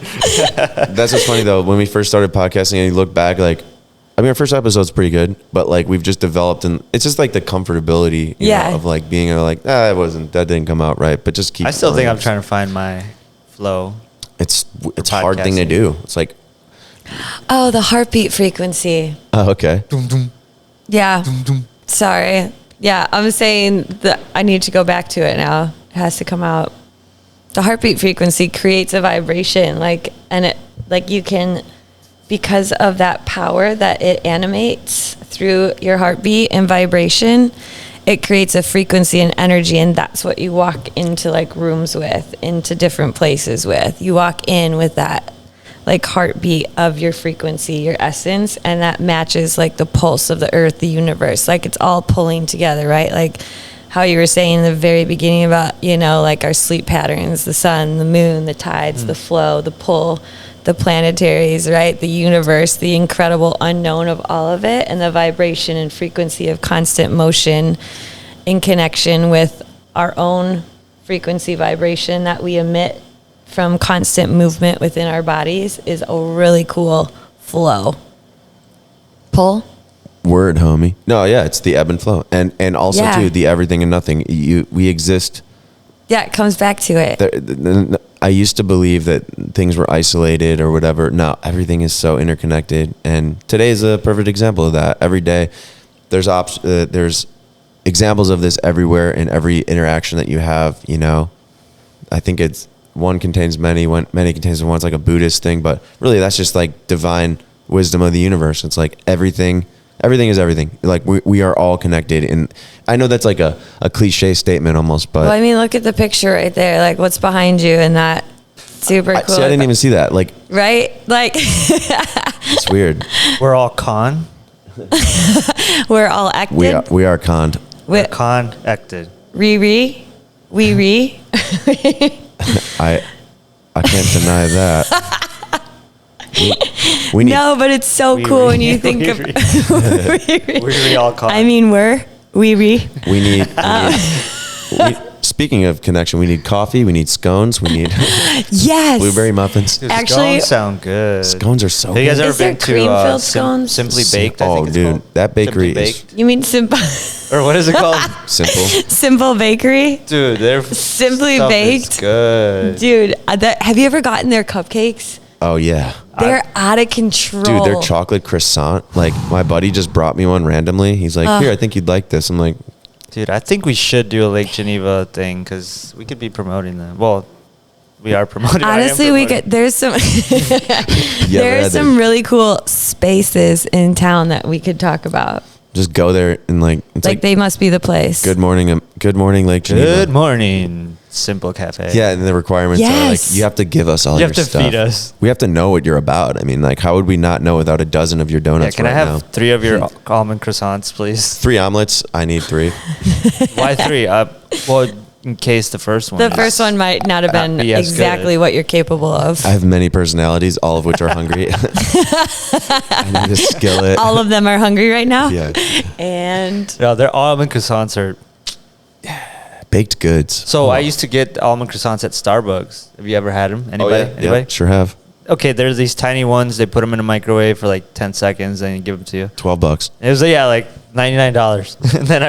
That's what's funny though. When we first started podcasting, and you look back, like, I mean, our first episode's pretty good, but like we've just developed, and it's just like the comfortability, you know, of like being like, that didn't come out right, but just keep. I still think going. I'm trying to find my flow. It's a hard thing to podcasting. do. It's like, Oh, the heartbeat frequency. oh, okay. Yeah. Sorry. Yeah, I'm saying that I need to go back to it now. It has to come out. The heartbeat frequency creates a vibration, and it, like you can, because of that power that it animates through your heartbeat and vibration, it creates a frequency and energy, and that's what you walk into like rooms with, into different places with. You walk in with that like heartbeat of your frequency, your essence, and that matches like the pulse of the earth, the universe. Like it's all pulling together, right? Like how you were saying in the very beginning about, you know, like our sleep patterns, the sun, the moon, the tides, the flow, the pull, the planetaries, right? The universe, the incredible unknown of all of it, and the vibration and frequency of constant motion in connection with our own frequency vibration that we emit from constant movement within our bodies is a really cool flow. Pull? Word, homie. No, yeah, it's the ebb and flow. And also, Yeah. too, the everything and nothing. We exist. Yeah, it comes back to it. I used to believe that things were isolated or whatever. No, everything is so interconnected. And today is a perfect example of that. Every day, there's examples of this everywhere in every interaction that you have, you know. I think it's one contains many, many contains one. It's like a Buddhist thing, but really that's just like divine wisdom of the universe. It's like everything is everything. Like we are all connected. And I know that's like a cliche statement almost, but Well, I mean, look at the picture right there. Like, what's behind you and that super cool. see, I didn't even see that. Like, Right? Like, it's weird. We're all con. we're all acted. We are conned. We're con-acted. We I can't deny that. We need No, but it's so cool when you think of. We're all con. I mean, we we need speaking of connection, we need coffee, we need scones, we need yes. blueberry muffins. Dude, Actually- scones sound good. Scones are so Have you guys good. ever Is there been to cream-filled scones? Simply Baked? I Oh, think it's dude, called. that bakery Simply is Baked? You mean simple, Or what is it called? simple. simple bakery? Dude, they're Simply stuff is Baked? good. Dude, have you ever gotten their cupcakes? Oh yeah. They're out of control. Dude, their chocolate croissant. Like my buddy just brought me one randomly. He's like, "Here, I think you'd like this." I'm like, Dude, I think we should do a Lake Geneva thing because we could be promoting them. Well, we are promoting. I am Honestly, we promoting. could. There's some. Yeah, there's rather. some really cool spaces in town that we could talk about. just go there and like it's Like like, they must be the place. good morning, Lake Geneva. Good morning, Simple Cafe. Yeah, and the requirements are like Yes. you have to give us all You your have to stuff. feed us. We have to know what you're about. I mean, like, how would we not know without a dozen of your Yeah, donuts can right I have now? 3 of your almond croissants, please? 3 omelets. I need 3. Why 3? Well, in case the first one. The is- first one might not have been be as exactly good. what you're capable of. I have many personalities, all of which are hungry. I need a skillet. All of them are hungry right now. Yeah. And No, their almond croissants are. Baked goods. So I used to get almond croissants at Starbucks. Have you ever had them? Anybody? Oh, yeah. Anybody? Yeah, sure have. Okay, there's these tiny ones. They put them in a microwave for like 10 seconds, and you give them to you. $12. It was like $99. And then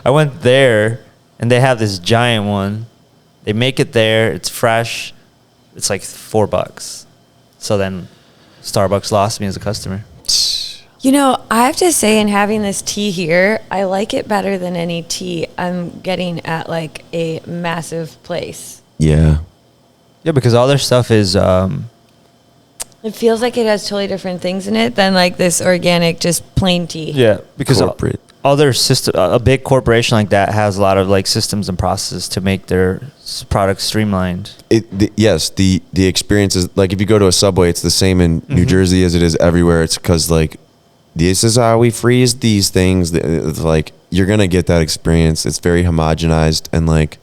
I went there, and they have this giant one. They make it there. It's fresh. It's like $4. So then Starbucks lost me as a customer. you know, I have to say, in having this tea here, I like it better than any tea I'm getting at like a massive place. Yeah. Yeah, because all their stuff is It feels like it has totally different things in it than like this organic, just plain tea. yeah, because Corporate. other system, a big corporation like that has a lot of like systems and processes to make their products streamlined. Yes, the experience is like if you go to a Subway, it's the same in New Jersey as it is everywhere. It's because like this is how we freeze these things. It's like you're gonna get that experience. It's very homogenized and like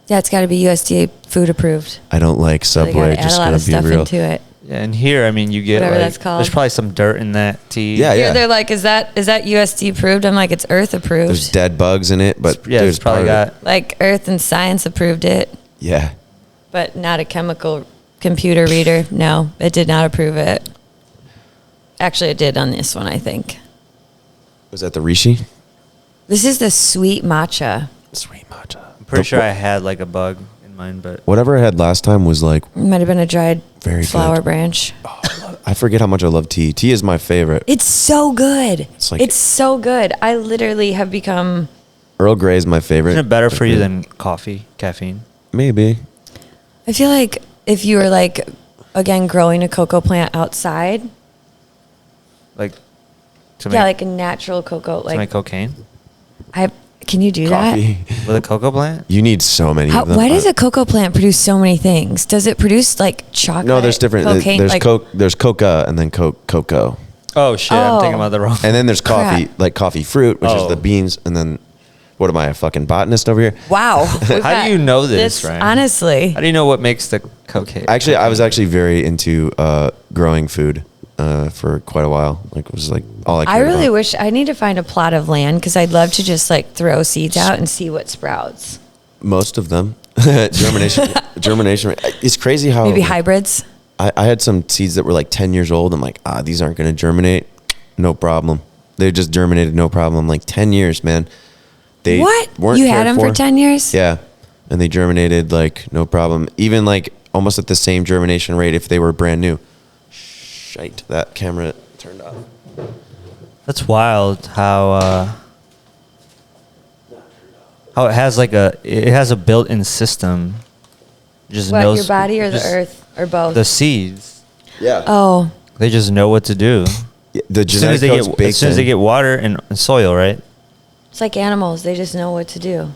Yeah, it's got to be USDA food approved. I don't like So they Subway. got to add Just a lot gonna of be stuff real. into it. Yeah, and here, I mean, you get Whatever like, that's called. there's probably some dirt in that tea. Yeah, Yeah, they're like, is that USD approved? I'm like, it's Earth approved. There's dead bugs in it, but Yeah, there's it's probably part of it. got. Like Earth and Science approved it, Yeah. but not a chemical computer reader. No, it did not approve it. Actually, it did on this one, I think. Was that the Rishi? This is the sweet matcha. Sweet matcha. I'm pretty sure I had like a bug in mine, but Whatever I had last time was like It might have been a dried Very flower good. branch. I forget how much I love tea. Tea is my favorite. It's so good. It's like- It's so good. I literally have become. Earl Grey is my favorite. isn't it better for you than coffee, caffeine? Maybe. I feel like if you were like, again, growing a cocoa plant outside, Like To Yeah, make, like a natural cocoa. to make Like cocaine can you do Coffee. with a cocoa plant. You need so many that? of them. Why does a cocoa plant produce so many things? Does it produce like chocolate? No, there's different. Cocaine, There's like, there's coca, and then cocoa, Oh shit! I'm thinking Oh. about the wrong. and then there's coffee, Crap. like coffee fruit, which is Oh. the beans, and then what am I, a fucking botanist over here? Wow. How do you know this, Ryan? Honestly. How do you know what makes the cocaine? Actually, I was actually very into growing food for quite a while. Like it was like all I cared I really about. wish I need to find a plot of land because I'd love to just like throw seeds out and see what sprouts. Most of them germination. It's crazy how Maybe hybrids. I had some seeds that were like 10 years old. I'm like, these aren't going to germinate. No problem. They just germinated, no problem. Like 10 years, man. They What? weren't You had cared them for 10 years? Yeah. And they germinated like no problem. Even like almost at the same germination rate if they were brand new. Shite. That camera turned off. That's wild how it has like it has a built-in system. Just What, knows your body or the just earth or both? the seeds. Yeah. Oh, They just know what to do. The As soon as genetic they code's get baked as soon as they in. get water and soil, right? it's like animals. They just know what to do.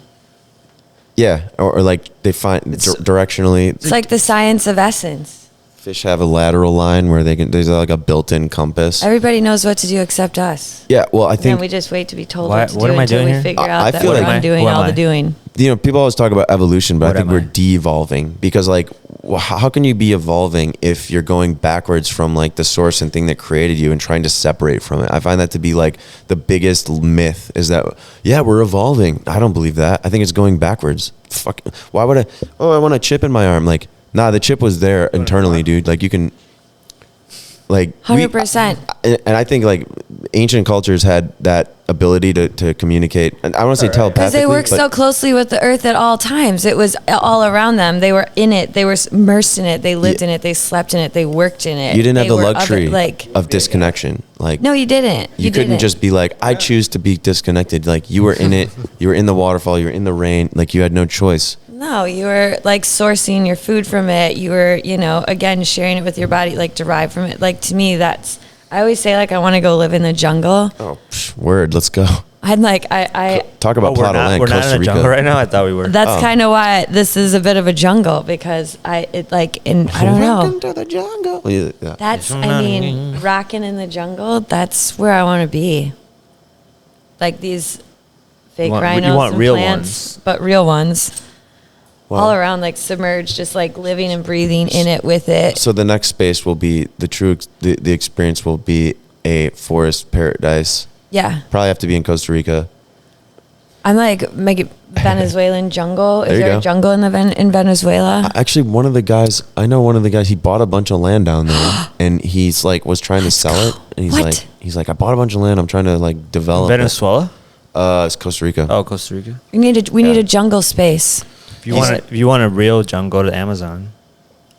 Yeah. Or like they find directionally. It's like the science of essence. Fish have a lateral line where there's like a built-in compass. Everybody knows what to do except us. Yeah, well, I And think we just wait to be told Why- what to what do am I until doing we here? figure I out that feel we're like- undoing Who am all I? the doing. people always talk about evolution, but What I think am we're I? de-evolving because like how can you be evolving if you're going backwards from like the source and thing that created you and trying to separate from it? I find that to be like the biggest myth is that we're evolving. I don't believe that. I think it's going backwards. Fuck. Why would I want a chip in my arm? Like, nah, the chip was there internally, dude. Like you can like 100%. and I think like ancient cultures had that ability to communicate, and I want to say Because telepathically. they worked but so closely with the earth at all times. It was all around them. They were in it. They were immersed in it. They lived in it. They slept in it. They worked in it. you didn't have They the were luxury like, of disconnection. Like no, you didn't. you couldn't didn't. just be like, I choose to be disconnected. Like you were in it, you were in the waterfall, you were in the rain. Like you had no choice. No, you were like sourcing your food from it. You were, again, sharing it with your body, like derived from it. Like to me, I always say like I want to go live in the jungle. Oh, word, let's go. I'm like I Talk about plot of land, we're not Costa in a Rica. jungle right now. I thought we were. that's kind of why this is a bit of a jungle because I don't Welcome know. to the jungle. Yeah. That's rocking in the jungle. That's where I want to be. Like these fake You want- rhinos you want and real plants, ones. but real ones. Wow. All around, like submerged, just like living and breathing in it with it. So the next space will be the experience will be a forest paradise. Yeah, Probably have to be in Costa Rica. I'm like make it Venezuelan jungle. Is There you there go. a jungle in Venezuela? Actually, I know one of the guys, he bought a bunch of land down there and he's like, was trying to sell it. And What? he's like, I bought a bunch of land. I'm trying to like develop Venezuela? It's Costa Rica. Oh, Costa Rica. We need a jungle space. If you want a real jungle, go to Amazon.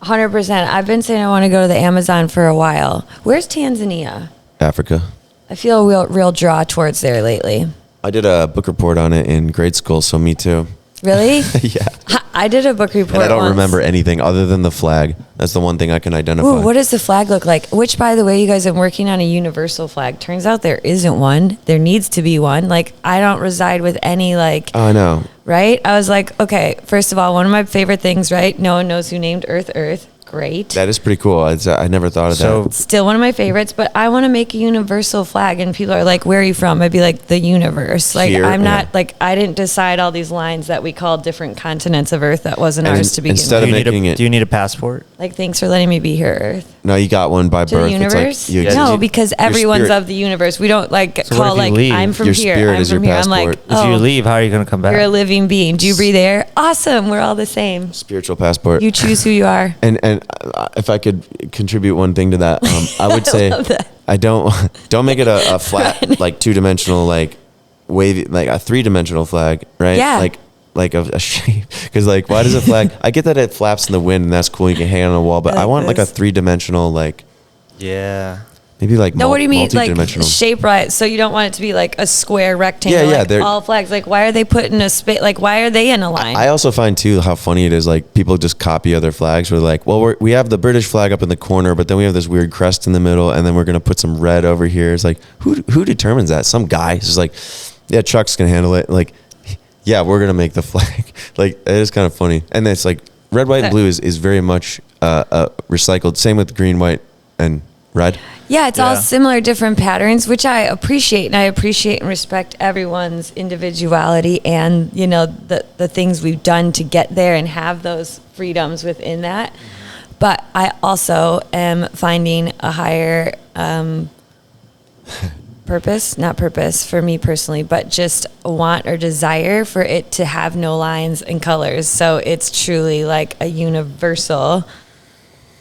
100%. I've been saying I want to go to the Amazon for a while. Where's Tanzania? Africa. I feel a real draw towards there lately. I did a book report on it in grade school, so me too. Really? Yeah. I did a book report. And I don't once. remember anything other than the flag. That's the one thing I can identify. Ooh, what does the flag look like? Which, by the way, you guys, I'm working on a universal flag. Turns out there isn't one. There needs to be one. Like, I don't reside with any, like, Oh, I know. right? I was like, okay, first of all, one of my favorite things, right? No one knows who named Earth. Great. That is pretty cool. I never thought of So- that. Still one of my favorites, but I want to make a universal flag. And people are like, where are you from? I'd be like, the universe. Like, Here, I'm not, yeah. like, I didn't decide all these lines that we called different continents of Earth. That wasn't And ours to begin instead with. of making it- Do you need a passport? Like, thanks for letting me be here, Earth. No, you got one by To birth. the universe? It's like you No, exist. because Your everyone's spirit- of the universe. We don't like So what call if you like leave? I'm from Your here. spirit I'm is your from here. I'm like, passport. If you oh, leave, how are you going to come back? you're a living being. Do you breathe air? Awesome. We're all the same. spiritual passport. You choose who you are. And if I could contribute one thing to that, I would say love that. I don't make it a flat like 2-dimensional like wavy like a 3-dimensional flag, right? Yeah. Like a shape. Because like why does a flag? I get that it flaps in the wind and that's cool. You can hang it on a wall, but I want like a 3-dimensional like Yeah. maybe like No, what do you mean? Like multi-dimensional. shape right? So you don't want it to be like a square rectangle. Yeah, like all flags. Like why are they put in a space? Like why are they in a line? I also find too how funny it is. Like people just copy other flags. We're like, well, we have the British flag up in the corner, but then we have this weird crest in the middle, and then we're gonna put some red over here. It's like who determines that? Some guy. It's just like, yeah, Chuck's gonna handle it. Like, yeah, we're gonna make the flag. Like it is kind of funny, and it's like red, white, and blue is very much recycled. Same with green, white, and red. Yeah, it's all similar, different patterns, which I appreciate, and I appreciate and respect everyone's individuality and, you know, the things we've done to get there and have those freedoms within that. But I also am finding a higher not purpose for me personally, but just a want or desire for it to have no lines and colors. So it's truly like a universal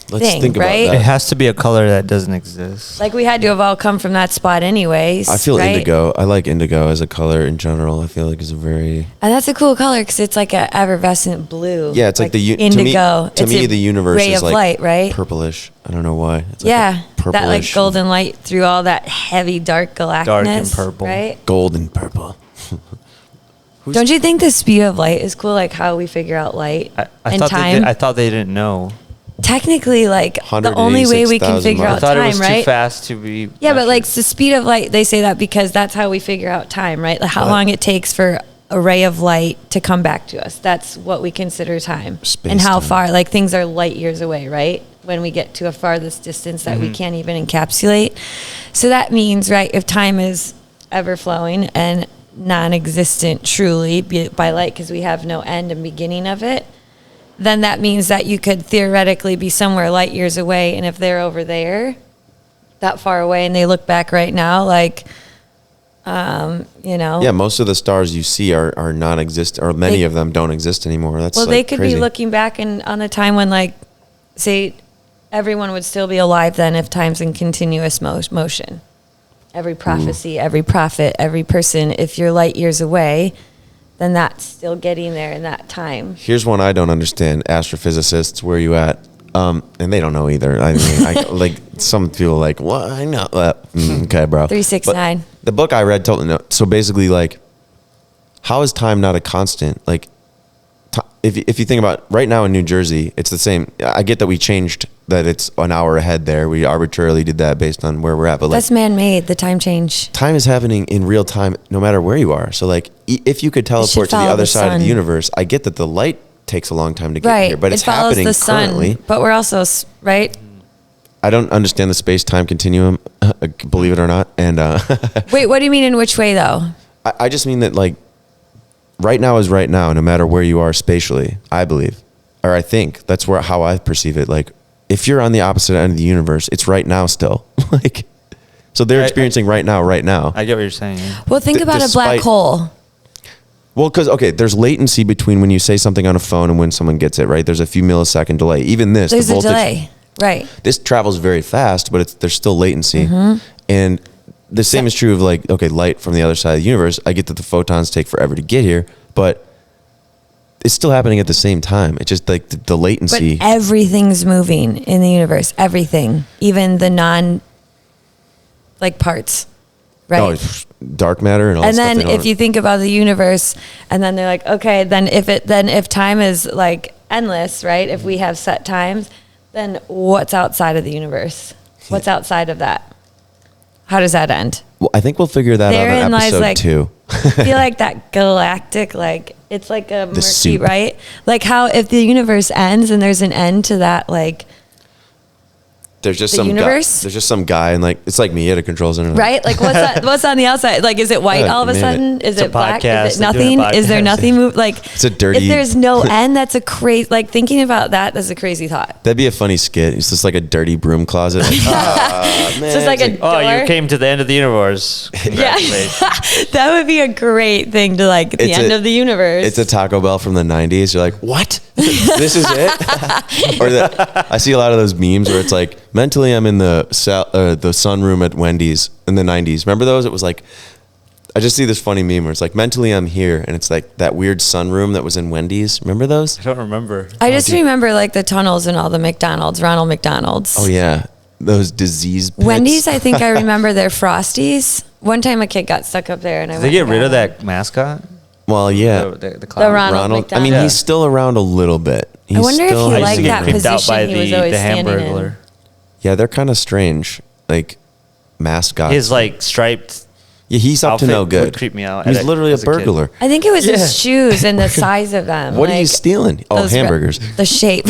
thing, think right? about It that. has to be a color that doesn't exist. Like we had to have all come from that spot anyways. I feel right? indigo. I like indigo as a color in general. I feel like it's a very And that's a cool color because it's like a effervescent blue. yeah. It's like the indigo. To me, It's a the universe ray is of like light, right? purplish. I don't know why. It's like Yeah, a that like purplish, golden light through all that heavy dark galacticness. Dark and purple. right? gold and purple. Don't you think the speed of light is cool? Like how we figure out light I and thought time. I thought they didn't know. Technically, like the only way we can 186,000 figure I out thought it time, was right? too fast to be. Yeah, but like measured. the speed of light, they say that because that's how we figure out time, right? Like how What? long it takes for a ray of light to come back to us. That's what we consider time. And how Space-time. far, like things are light years away, right? When we get to a farthest distance that we can't even encapsulate. So that means, right, if time is ever flowing and non-existent truly by light because we have no end and beginning of it, then that means that you could theoretically be somewhere light years away, and if they're over there that far away and they look back right now, like you know, Yeah, most of the stars you see are non-existent, or many They- of them don't exist anymore. That's well, like they could crazy. be looking back and on the time when, like, say, everyone would still be alive then if time's in continuous motion. Every prophecy, every prophet, every person, if you're light years away, then that's still getting there in that time. Here's one I don't understand. Astrophysicists, where you at? And they don't know either. I mean, like some people are like, well, I know that. Okay, bro. 369. But the book I read told no. So basically, like, how is time not a constant? Like, if you think about right now in New Jersey, it's the same. I get that we changed that it's an hour ahead there. We arbitrarily did that based on where we're at. But like, That's man-made, the time change. time is happening in real time no matter where you are. So like if you could teleport to the follow other the side of sun. the universe, I get that the light takes a long time to get Right. here, but it's it follows happening the sun, currently. but we're also, right? I don't understand the space-time continuum, believe it or not. And Wait, what do you mean in which way, though? I just mean that like right now is right now, no matter where you are spatially, I believe, or I think that's how I perceive it. Like if you're on the opposite end of the universe, it's right now still. Like, so they're experiencing right now. I get what you're saying. Yeah. Well, think about a black despite- hole. Well, because, okay, there's latency between when you say something on a phone and when someone gets it, right? There's a few millisecond delay. Even this, There's the a voltage, delay. Right. this travels very fast, but there's still latency. Mm-hmm. And the same is true of like, okay, light from the other side of the universe. I get that the photons take forever to get here, but it's still happening at the same time. It's just like the But latency. everything's moving in the universe. Everything. Even the parts. Right. Oh, it's dark matter and all And that then stuff. if you think about the universe, and then they're like, okay, then if time is like endless, right? If we have set times, then what's outside of the universe? What's outside of that? How does that end? Well, I think we'll figure that out Therein in lies, episode like, 2. I feel like that galactic, like it's like a murky, soup. right? Like how if the universe ends and there's an end to that, like There's just the some universe? guy. There's just some guy, and like it's like me at a control center. right? Like what's that? What's on the outside? Like is it white Yeah, all of a name it. sudden? Is It's a it black? podcast. Is it They're doing nothing? a Is there podcast. nothing move? Like It's a dirty- If there's no end, that's a crazy. Like thinking about that, that's a crazy thought. That'd be a funny skit. It's just like a dirty broom closet. Like, So it's like a Oh, door. you came to the end of the universe. Yeah, Congratulations. that would be a great thing to like at the It's end a- of the universe. it's a Taco Bell from the 90s. You're like, what? This is it? Or I see a lot of those memes where it's like, mentally I'm in the sunroom at Wendy's in the 90s. Remember those? It was like, I just see this funny meme where it's like, mentally I'm here. And it's like that weird sunroom that was in Wendy's. Remember those? I don't remember. I just remember like the tunnels and all the McDonald's, Ronald McDonald's. Oh, yeah. those disease pits. Wendy's, I think I remember their Frosties. One time a kid got stuck up there, and I Did went they get and rid got of one. that mascot? Well, yeah. The clown. Ronald I mean, McDonald. he's still around a little bit. He's I wonder if still he has liked some- that creeped out position by he was always the standing in. Hamburglar. Yeah, they're kind of strange. Like mascots. His like striped yeah, he's up to outfit no good. would creep me out He's as literally a a kid. burglar. I think it was Yeah. his shoes and the size of them. What are you like, stealing? Oh, those hamburgers. The shape.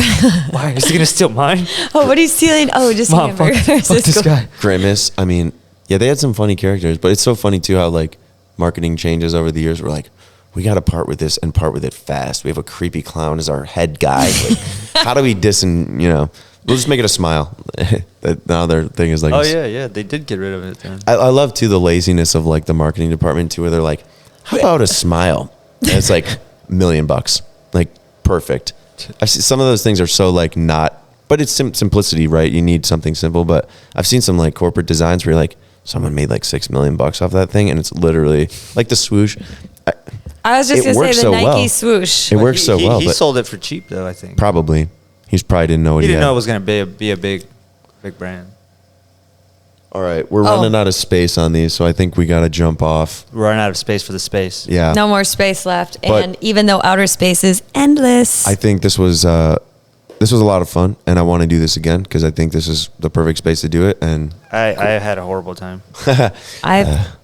Why is he gonna steal mine? Oh, what are you stealing? Oh, just Mom, fuck, hamburgers. fuck It's this cool. guy. Grimace. I mean, yeah, they had some funny characters, but it's so funny too how like marketing changes over the years. We're like, we got to part with this and part with it fast. We have a creepy clown as our head guy. Like, how do we we'll just make it a smile. That now their thing is like, Oh yeah, they did get rid of it. Then. I love too the laziness of like the marketing department too, where they're like, how about a smile? And it's like $1 million, like perfect. I see some of those things are so like not, but it's simplicity, right? You need something simple. But I've seen some like corporate designs where you're like, someone made like $6 million off that thing, and it's literally like the swoosh. I was just It going to works say the so Nike well. swoosh. It works so well, He but sold it for cheap though. I think probably he's probably didn't know what he he didn't had. know it was gonna be a big brand. All right, we're Oh. running out of space on these, so I think we got to jump off. We're running out of space for the space. Yeah. No more space left. But- And even though outer space is endless. I think this was a lot of fun, and I want to do this again because I think this is the perfect space to do it. And I had a horrible time.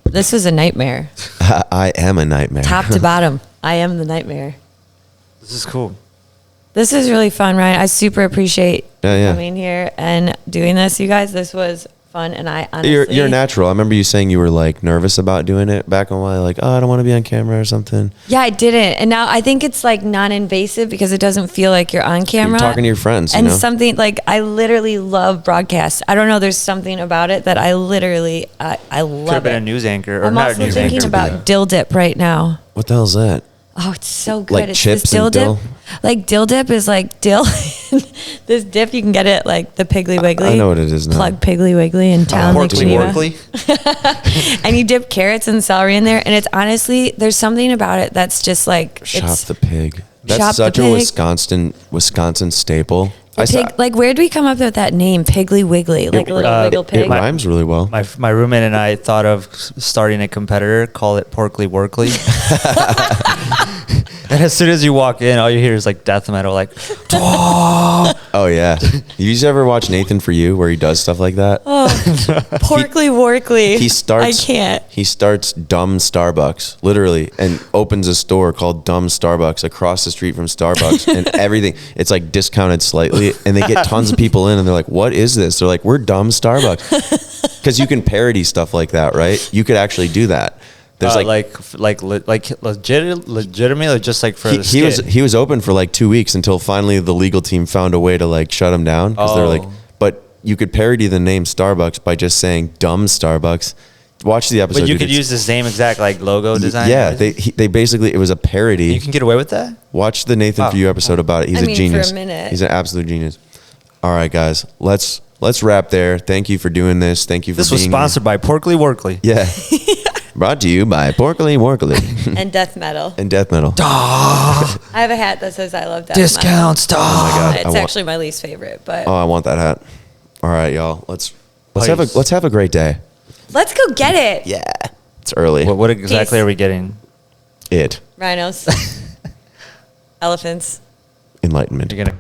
This was a nightmare. I am a nightmare. Top to bottom. I am the nightmare. This is cool. This is really fun, Ryan. I super appreciate Yeah. coming here and doing this, you guys. This was fun, and I honestly... You're natural. I remember you saying you were like nervous about doing it back in a while, like, oh, I don't want to be on camera or something. Yeah, I didn't. And now I think it's like non-invasive because it doesn't feel like you're on camera. You're talking to your friends, And you know? something like I literally love broadcasts. I don't know. There's something about it that I literally, I Could have love been a it. news anchor or I'm not a also news thinking anchor. about dill dip right now. What the hell's that? Oh, it's so good. Like it's chips this dill and dill? dip. Like dill dip is like dill. This dip you can get it like the Piggly Wiggly. I know what it is now. Plug Piggly Wiggly in town. Lake Porkly Geneva. Workley. And you dip carrots and celery in there, and it's honestly there's something about it that's just like Shop it's the pig. That's Shop the such a pig. Wisconsin staple. the pig. Like where did we come up with that name, Piggly Wiggly? Like a little wiggle it pig. rhymes really well. My roommate and I thought of starting a competitor, call it Porkly Workley. And as soon as you walk in, all you hear is like death metal, like. Oh yeah. You ever watch Nathan For You where he does stuff like that? Oh, Porkly Workley. He starts. I can't. He starts Dumb Starbucks, literally, and opens a store called Dumb Starbucks across the street from Starbucks, and everything. It's like discounted slightly, and they get tons of people in, and they're like, "What is this?" They're like, "We're Dumb Starbucks," because you can parody stuff like that, right? You could actually do that. There's legitimately just like for the skit. he was open for like 2 weeks until finally the legal team found a way to like shut him down because they're like, Oh. but you could parody the name Starbucks by just saying dumb Starbucks. Watch the episode. But you dude, could it's- use the same exact like logo design. Yeah, right? they basically it was a parody. You can get away with that. Watch the Nathan Wow. For You episode about it. He's I a mean, genius. for a minute. He's an absolute genius. All right, guys, let's wrap there. Thank you for doing this. Thank you for This was being sponsored by Porkly Workley. here. Yeah. Brought to you by Porkly Workley And death metal. and Death Metal. I have a hat that says I love death Discount Oh my stuff. God. I It's want- actually my least favorite, but Oh, I want that hat. All right, y'all. Let's Peace. have a great day. let's go get it. Yeah. It's early. What exactly Peace. are we getting? It. Rhinos. Elephants. Enlightenment. You're gonna.